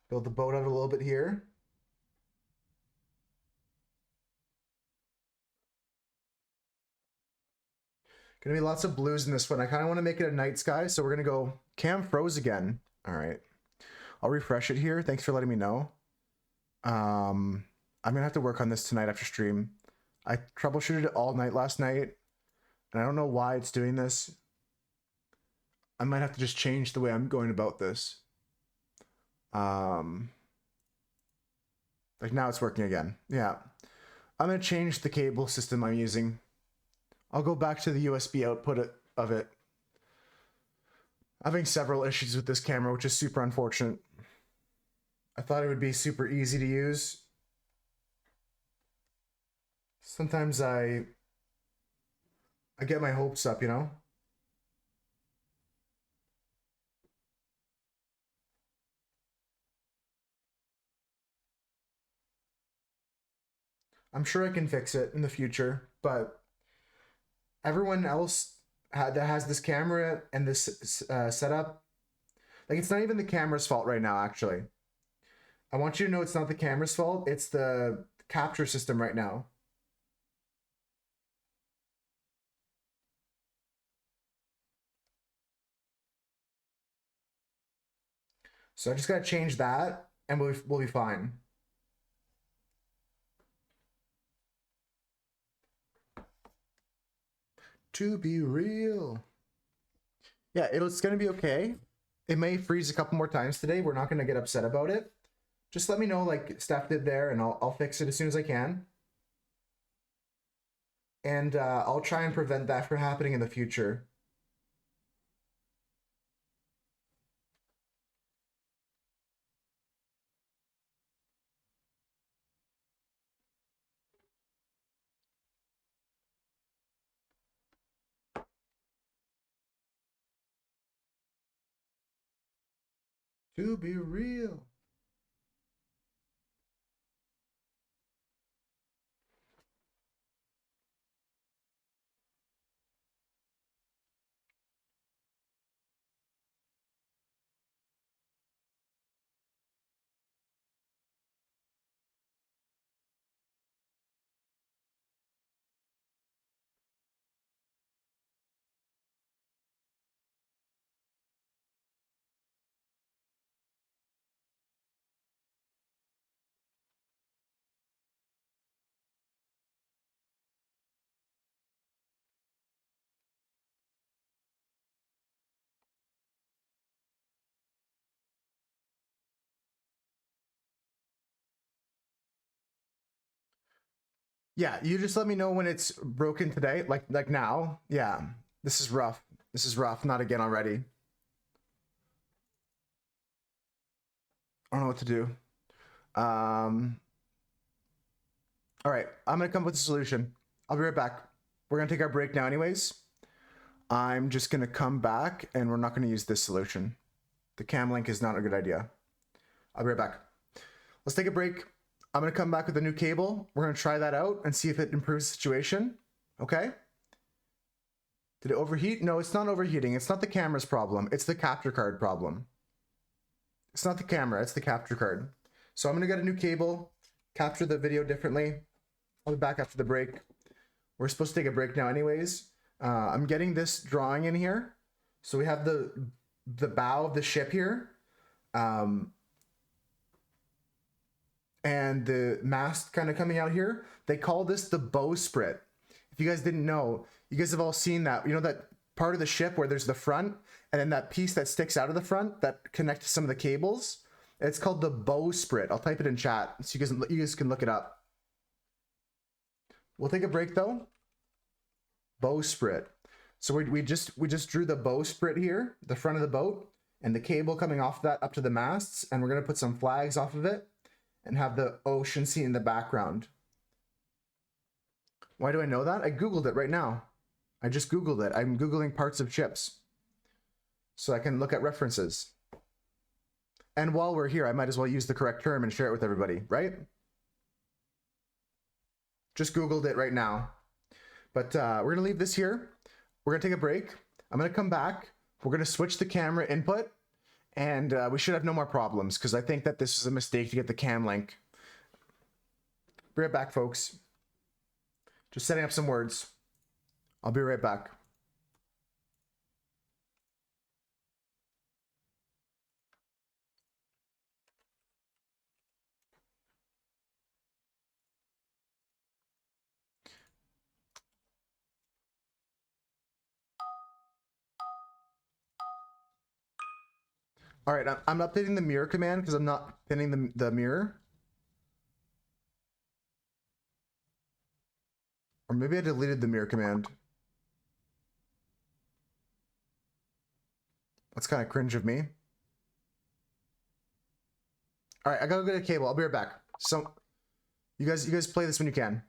Build the boat out a little bit here. Gonna be lots of blues in this one. I kind of want to make it a night sky, so we're gonna go cam froze again. All right, I'll refresh it here. Thanks for letting me know. I'm gonna have to work on this tonight after stream. I troubleshooted it all night last night, and I don't know why it's doing this. I might have to just change the way I'm going about this. Like now it's working again. Yeah. I'm gonna change the cable system I'm using. I'll go back to the USB output of it. I'm having several issues with this camera, which is super unfortunate. I thought it would be super easy to use. Sometimes I get my hopes up, you know? I'm sure I can fix it in the future, but everyone else that has this camera and this setup, like it's not even the camera's fault right now, actually. I want you to know it's not the camera's fault, it's the capture system right now. So I just gotta change that and we'll be fine. To be real. Yeah, it's gonna be okay. It may freeze a couple more times today. We're not gonna get upset about it. Just let me know like Steph did there, and I'll fix it as soon as I can. And I'll try and prevent that from happening in the future. To be real. Yeah, you just let me know when it's broken today, like now. Yeah, this is rough. This is rough. Not again already. I don't know what to do. All right, I'm gonna come up with a solution. I'll be right back. We're gonna take our break now, anyways. I'm just gonna come back, and we're not gonna use this solution. The cam link is not a good idea. I'll be right back. Let's take a break. I'm gonna come back with a new cable. We're gonna try that out and see if it improves the situation. Okay? Did it overheat? No, it's not overheating. It's not the camera's problem. It's the capture card problem. It's not the camera, it's the capture card. So I'm gonna get a new cable, capture the video differently. I'll be back after the break. We're supposed to take a break now anyways. I'm getting this drawing in here. So we have the bow of the ship here. And the mast kind of coming out here. They call this the bowsprit. If you guys didn't know, you guys have all seen that. You know that part of the ship where there's the front and then that piece that sticks out of the front that connects to some of the cables? It's called the bowsprit. I'll type it in chat so you guys can look it up. We'll take a break though. Bowsprit. So we just drew the bowsprit here, the front of the boat, and the cable coming off that up to the masts, and we're gonna put some flags off of it and have the ocean scene in the background. Why do I know that? I Googled it right now. I just Googled it. I'm Googling parts of ships so I can look at references. And while we're here, I might as well use the correct term and share it with everybody, right? Just Googled it right now. But we're gonna leave this here. We're gonna take a break. I'm gonna come back. We're gonna switch the camera input, and we should have no more problems because I think that this is a mistake to get the cam link. Be right back, folks. Just setting up some words. I'll be right back. All right, I'm updating the mirror command because I'm not pinning the mirror. Or maybe I deleted the mirror command. That's kind of cringe of me. All right, I gotta go get a cable. I'll be right back. So, you guys play this when you can.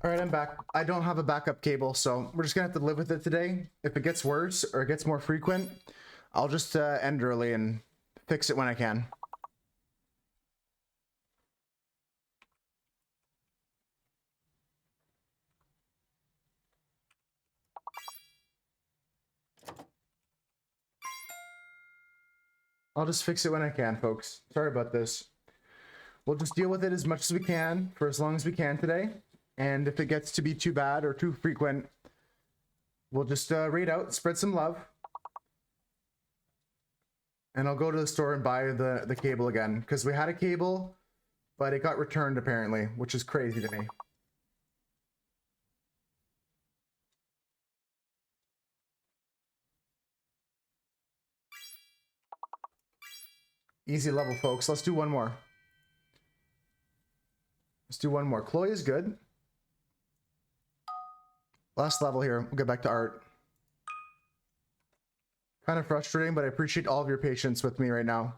All right, I'm back. I don't have a backup cable, so we're just gonna have to live with it today. If it gets worse or it gets more frequent, I'll just end early and fix it when I can. I'll just fix it when I can, folks. Sorry about this. We'll just deal with it as much as we can for as long as we can today. And if it gets to be too bad or too frequent, we'll just raid out, spread some love. And I'll go to the store and buy the cable again. Because we had a cable, but it got returned apparently, which is crazy to me. Easy level, folks. Let's do one more. Let's do one more. Chloe is good. Last level here. We'll get back to art. Kind of frustrating, but I appreciate all of your patience with me right now.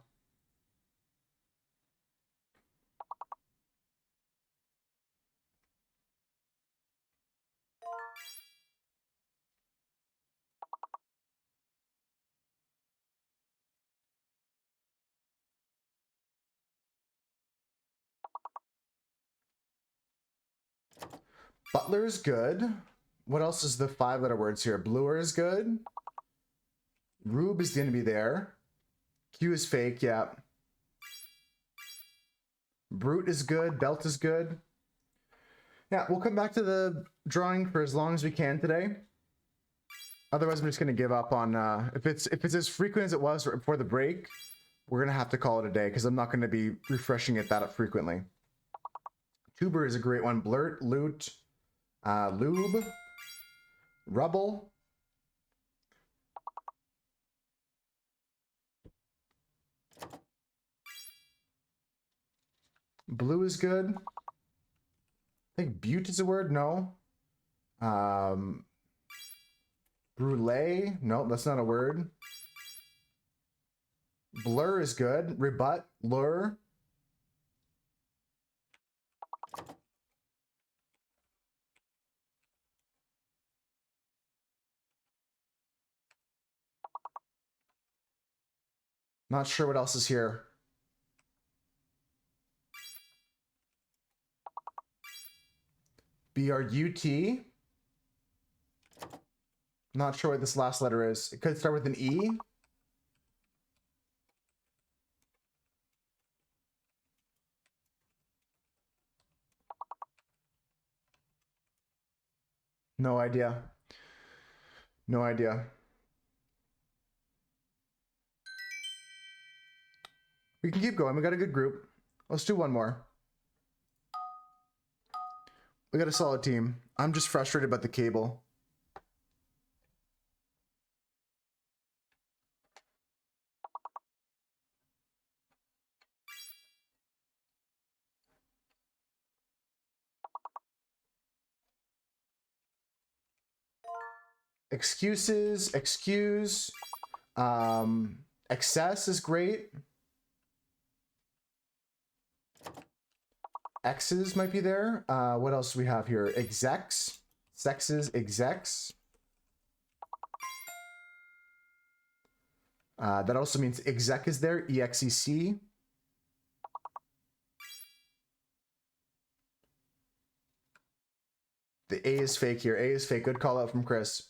Butler is good. What else is the 5-letter words here? Bluer is good. Rube is going to be there. Q is fake, yeah. Brute is good. Belt is good. Yeah, we'll come back to the drawing for as long as we can today. Otherwise, I'm just going to give up on... if it's as frequent as it was before the break, we're going to have to call it a day because I'm not going to be refreshing it that frequently. Tuber is a great one. Blurt, Loot, Lube, Rubble. Blue is good. I think Butte is a word. No. Brule. No, that's not a word. Blur is good. Rebut. Lure. Not sure what else is here. B-R-U-T. Not sure what this last letter is. It could start with an E. No idea. No idea. We can keep going. We got a good group. Let's do one more. We got a solid team. I'm just frustrated about the cable. Excuses, excuse. Excess is great. X's might be there. What else do we have here? Execs, sexes, execs. That also means exec is there, E-X-E-C. The A is fake here. A is fake. Good call out from Chris.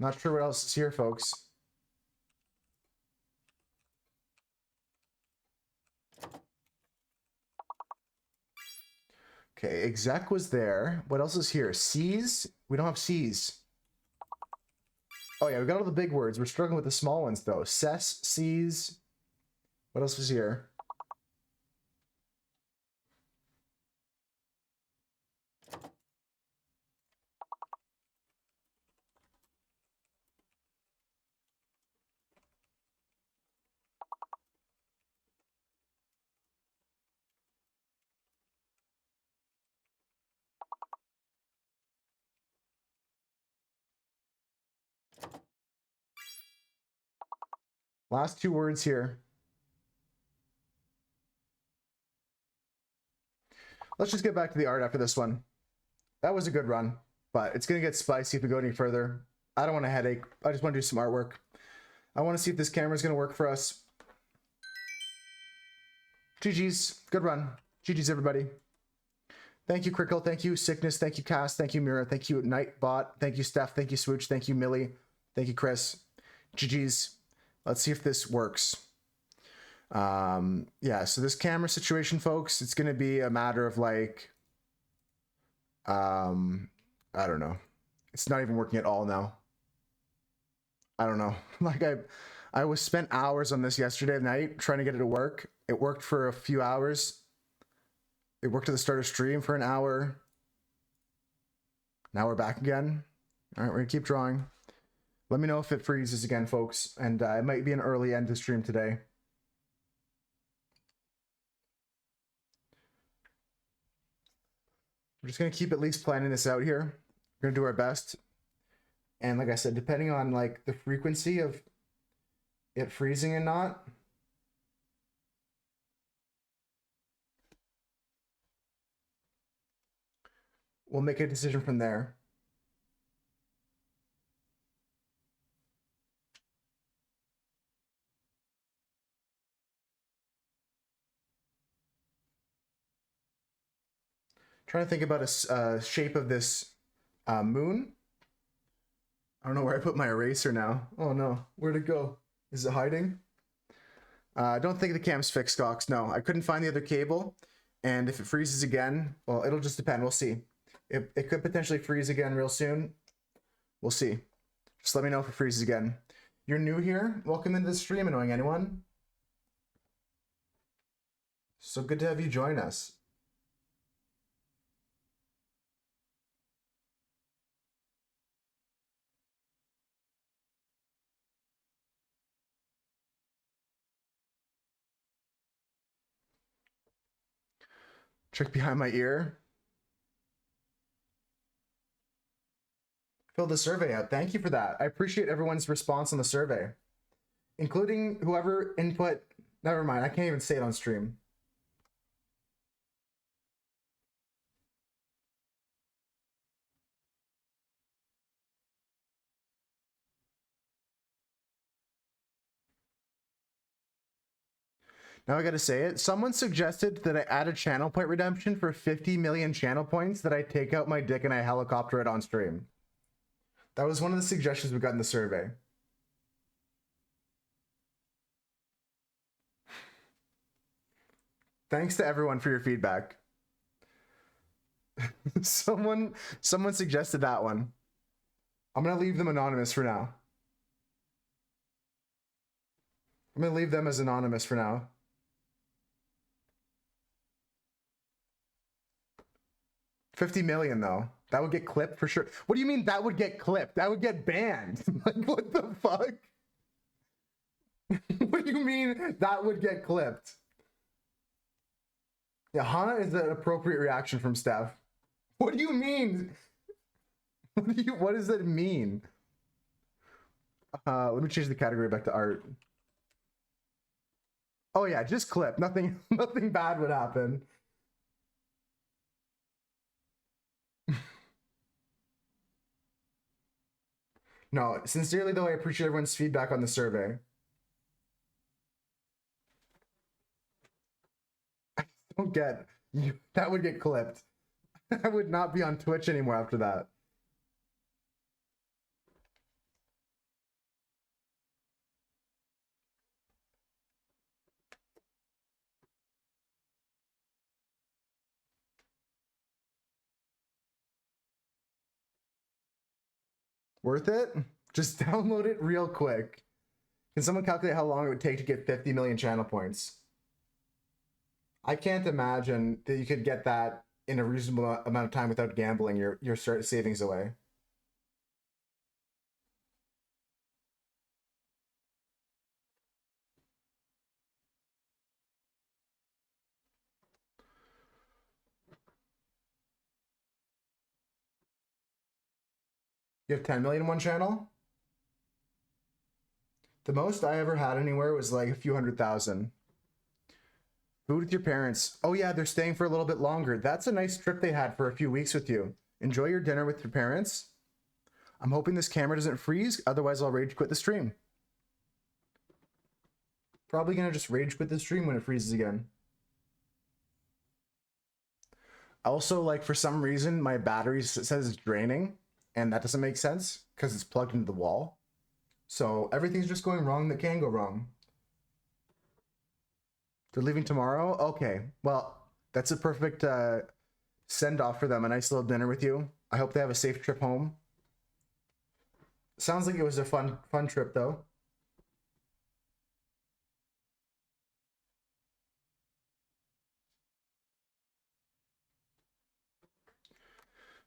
Not sure what else is here, folks. Okay, exec was there. What else is here? C's? We don't have C's. Oh yeah, we got all the big words. We're struggling with the small ones though. Cess, C's. What else was here? Last two words here. Let's just get back to the art after this one. That was a good run, but it's going to get spicy if we go any further. I don't want a headache. I just want to do some artwork. I want to see if this camera is going to work for us. GG's. Good run. GG's, everybody. Thank you, Crickle. Thank you, Sickness. Thank you, Cass. Thank you, Mira. Thank you, Nightbot. Thank you, Steph. Thank you, Swooch. Thank you, Millie. Thank you, Chris. GG's. Let's see if this works. Yeah, so this camera situation, folks, it's going to be a matter of like, I don't know. It's not even working at all now. I don't know. Like I was spent hours on this yesterday night trying to get it to work. It worked for a few hours. It worked at the start of stream for an hour. Now we're back again. All right, we're gonna keep drawing. Let me know if it freezes again, folks. And it might be an early end to stream today. We're just gonna keep at least planning this out here. We're gonna do our best. And like I said, depending on like the frequency of it freezing and not, we'll make a decision from there. Trying to think about a shape of this moon. I don't know where I put my eraser now. Oh no, where'd it go? Is it hiding? I don't think the cam's fixed, Cox. No, I couldn't find the other cable. And if it freezes again, well, it'll just depend. We'll see. It could potentially freeze again real soon. We'll see. Just let me know if it freezes again. You're new here? Welcome into the stream, Annoying Anyone. So good to have you join us. Trick behind my ear. Fill the survey out. Thank you for that. I appreciate everyone's response on the survey, including whoever input. Never mind. I can't even say it on stream. Now I gotta say it. Someone suggested that I add a channel point redemption for 50 million channel points, that I take out my dick and I helicopter it on stream. That was one of the suggestions we got in the survey. Thanks to everyone for your feedback. someone suggested that one. I'm gonna leave them anonymous for now. I'm gonna leave them as anonymous for now. $50 million though. That would get clipped for sure. What do you mean that would get clipped? That would get banned. Like, what the fuck? What do you mean that would get clipped? Yeah, Hana is an appropriate reaction from Steph. What do you mean? What does that mean? Let me change the category back to art. Oh yeah, just clip. Nothing bad would happen. No, sincerely though, I appreciate everyone's feedback on the survey. I don't get that would get clipped. I would not be on Twitch anymore after that. Worth it? Just download it real quick. Can someone calculate how long it would take to get 50 million channel points? I can't imagine that you could get that in a reasonable amount of time without gambling your savings away. You have 10 million in one channel? The most I ever had anywhere was like a few 100,000. Food with your parents. Oh yeah, they're staying for a little bit longer. That's a nice trip they had for a few weeks with you. Enjoy your dinner with your parents. I'm hoping this camera doesn't freeze, otherwise I'll rage quit the stream. Probably gonna just rage quit the stream when it freezes again. Also, like for some reason, my battery says it's draining, and that doesn't make sense because it's plugged into the wall. So everything's just going wrong that can go wrong. They're leaving tomorrow? Okay. Well, that's a perfect send off for them. A nice little dinner with you. I hope they have a safe trip home. Sounds like it was a fun trip though.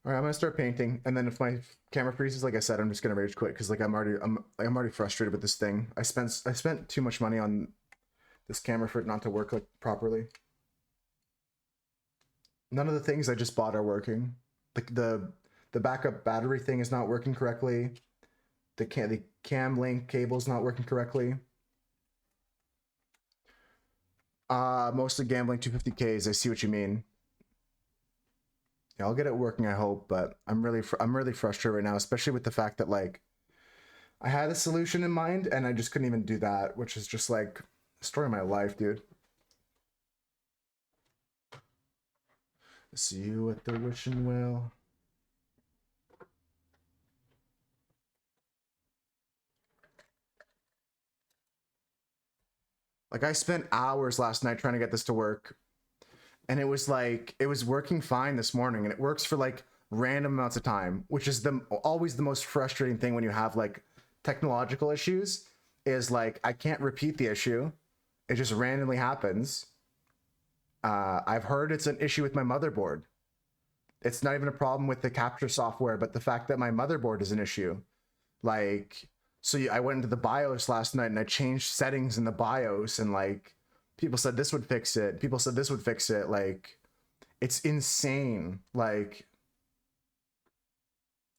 All right, I'm gonna start painting, and then if my camera freezes, like I said, I'm just gonna rage quit because like I'm already frustrated with this thing. I spent too much money on this camera for it not to work like properly. None of the things I just bought are working. Like the backup battery thing is not working correctly. The cam link cable's not working correctly. Mostly gambling 250Ks. I see what you mean. Yeah, I'll get it working, I hope, but I'm really frustrated right now, especially with the fact that like I had a solution in mind and I just couldn't even do that, which is just like the story of my life, dude. See you at the wishing well. Like I spent hours last night trying to get this to work, and it was like it was working fine this morning, and it works for like random amounts of time, which is always the most frustrating thing when you have like technological issues. Is like I can't repeat the issue; it just randomly happens. I've heard it's an issue with my motherboard. It's not even a problem with the capture software, but the fact that my motherboard is an issue. Like, so I went into the BIOS last night and I changed settings in the BIOS, and like people said this would fix it. People said this would fix it. Like, it's insane. Like,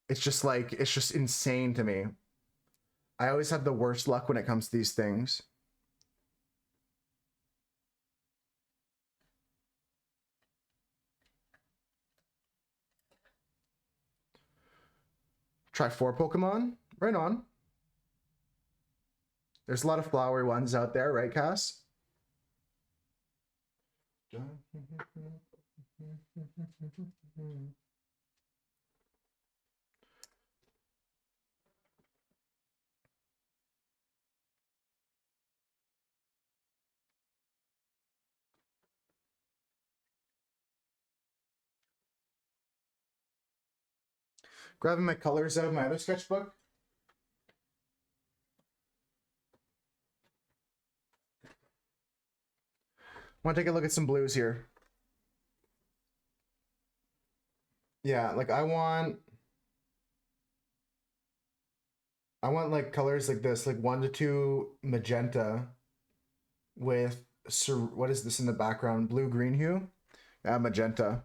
it's just insane to me. I always have the worst luck when it comes to these things. Try 4 Pokemon? Right on. There's a lot of flowery ones out there, right, Cass? Grabbing my colors out of my other sketchbook. Want to take a look at some blues here? Yeah, like I want like colors like this, like 1 to 2 magenta with what is this in the background? Blue green hue? Yeah, magenta.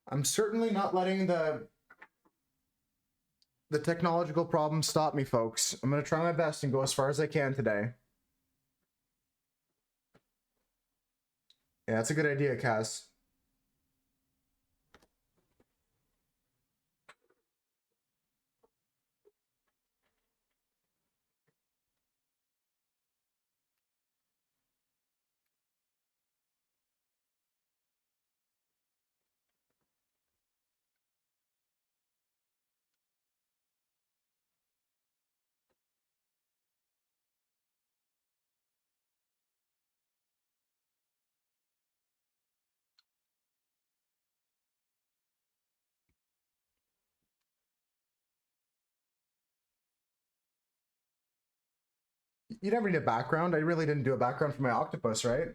I'm certainly not letting the technological problems stop me, folks. I'm gonna try my best and go as far as I can today. Yeah, that's a good idea, Cass. You never need a background. I really didn't do a background for my octopus, right?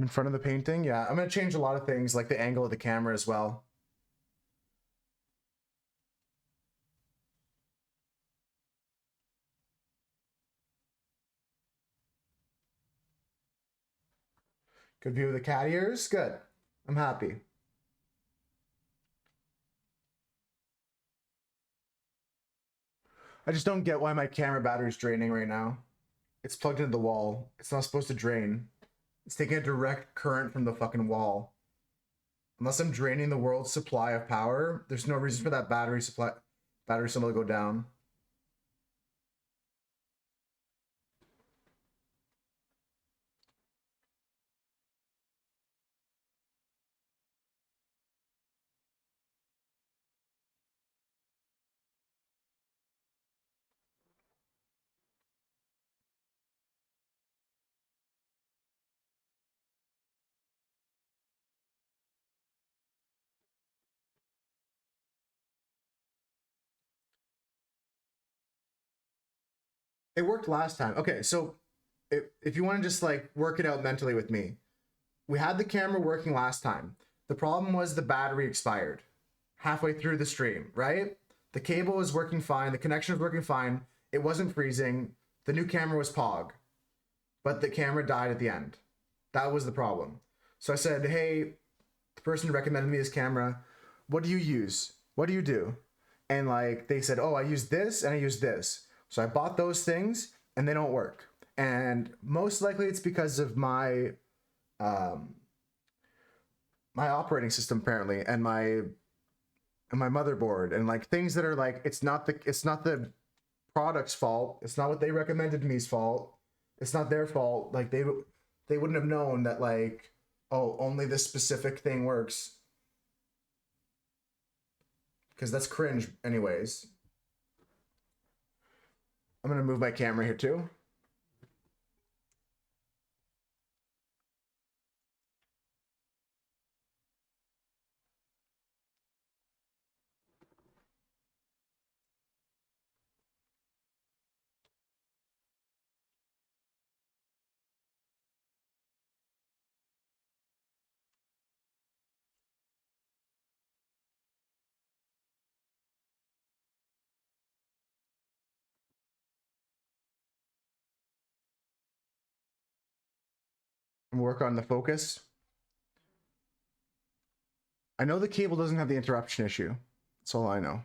in front of the painting. Yeah, I'm gonna change a lot of things, like the angle of the camera as well. Good view of the cat ears. Good. I'm happy. I just don't get why my camera battery's draining right now. It's plugged into the wall. It's not supposed to drain. It's taking a direct current from the fucking wall. Unless I'm draining the world's supply of power, there's no reason for that battery symbol to go down. It worked last time. Okay, so if you want to just like work it out mentally with me, we had the camera working last time. The problem was the battery expired halfway through the stream, right? The cable was working fine, the connection was working fine, it wasn't freezing, the new camera was Pog, but the camera died at the end. That was the problem. So I said, hey, the person who recommended me this camera, what do you use? What do you do? And like they said, oh, I use this and I use this. So I bought those things and they don't work. And most likely it's because of um, my operating system apparently and my motherboard and like things that are like it's not the product's fault. It's not what they recommended me's fault. It's not their fault. Like they wouldn't have known that like, oh, only this specific thing works. Because that's cringe anyways. I'm gonna move my camera here too. And work on the focus. I know the cable doesn't have the interruption issue. That's all I know.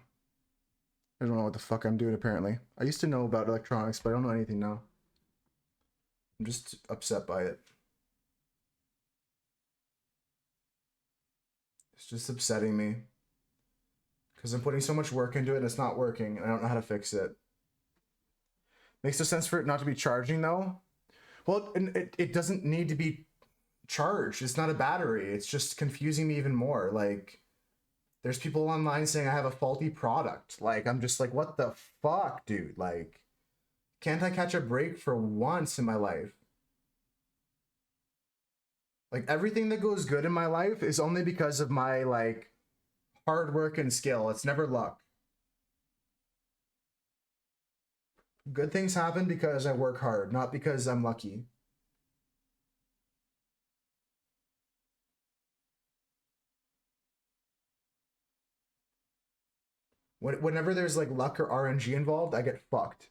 I don't know what the fuck I'm doing apparently. I used to know about electronics, but I don't know anything now. I'm just upset by it. It's just upsetting me. Because I'm putting so much work into it and it's not working and I don't know how to fix it. Makes no sense for it not to be charging though. Well, it doesn't need to be charged. It's not a battery. It's just confusing me even more. Like, there's people online saying I have a faulty product. Like, I'm just like, what the fuck, dude? Like, can't I catch a break for once in my life? Like, everything that goes good in my life is only because of my, like, hard work and skill. It's never luck. Good things happen because I work hard, not because I'm lucky. Whenever there's like luck or RNG involved, I get fucked.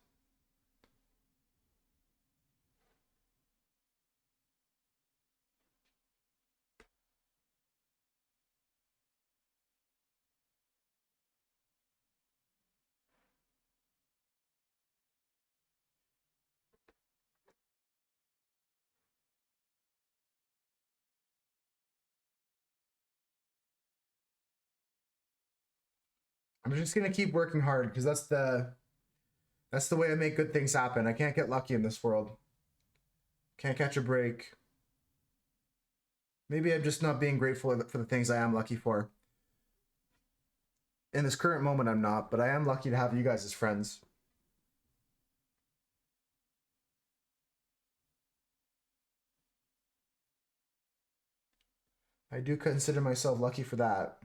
I'm just gonna keep working hard because that's the way I make good things happen. I can't get lucky in this world. Can't catch a break. Maybe I'm just not being grateful for the things I am lucky for. In this current moment, I'm not, but I am lucky to have you guys as friends. I do consider myself lucky for that.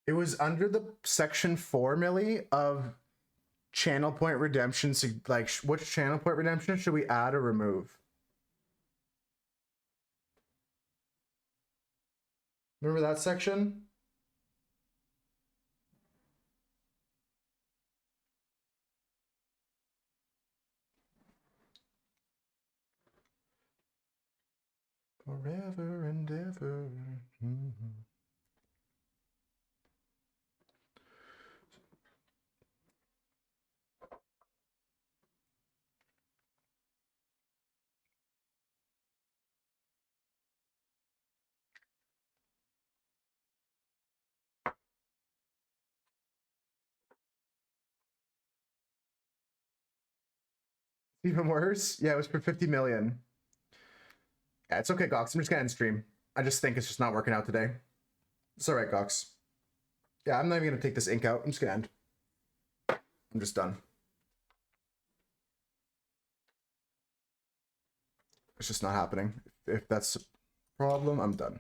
It was under the section 4, Millie, of channel point redemption. Like, which channel point redemption should we add or remove? Remember that section? Forever and ever. Even worse? Yeah, it was for 50 million. Yeah, it's okay, Gox. I'm just gonna end stream. I just think it's just not working out today. It's alright, Gox. Yeah, I'm not even gonna take this ink out. I'm just gonna end. I'm just done. It's just not happening. If that's a problem, I'm done.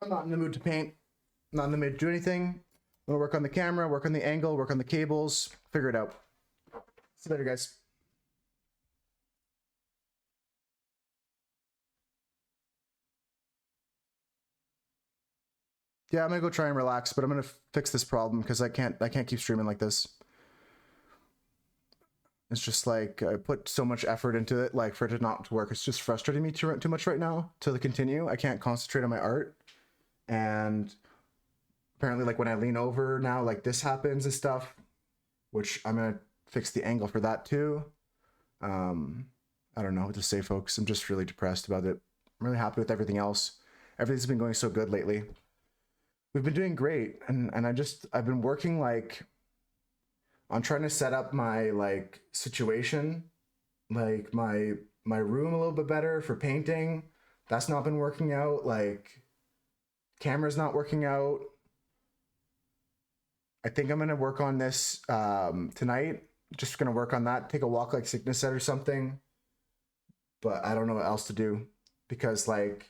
I'm not in the mood to paint. Not in the mood to do anything. I'm gonna work on the camera, work on the angle, work on the cables, figure it out. See you later, guys. Yeah, I'm gonna go try and relax, but I'm gonna fix this problem because I can't keep streaming like this. It's just like I put so much effort into it, like for it to not to work. It's just frustrating me too much right now to continue. I can't concentrate on my art, and apparently, like when I lean over now, like this happens and stuff, which I'm gonna fix the angle for that too. I don't know what to say, folks. I'm just really depressed about it. I'm really happy with everything else. Everything's been going so good lately. We've been doing great, and I've been working like on trying to set up my like situation, like my room a little bit better for painting. That's not been working out. Like camera's not working out. I think I'm gonna work on this tonight. Just gonna work on that. Take a walk like Sickness said or something. But I don't know what else to do because like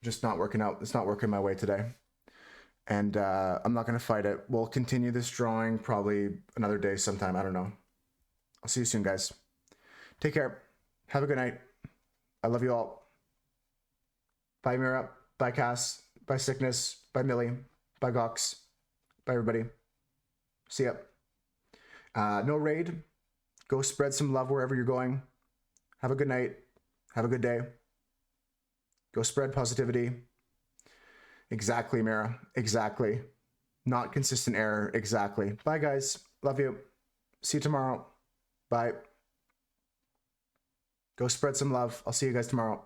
just not working out. It's not working my way today. And I'm not gonna fight it. We'll continue this drawing probably another day sometime. I don't know. I'll see you soon, guys. Take care. Have a good night. I love you all. Bye, Mira. Bye, Cass. Bye, Sickness. Bye, Millie. Bye, Gox. Bye, everybody. See ya. No raid. Go spread some love wherever you're going. Have a good night. Have a good day. Go spread positivity. Exactly, Mira. Exactly. Not consistent error. Exactly. Bye, guys. Love you. See you tomorrow. Bye. Go spread some love. I'll see you guys tomorrow.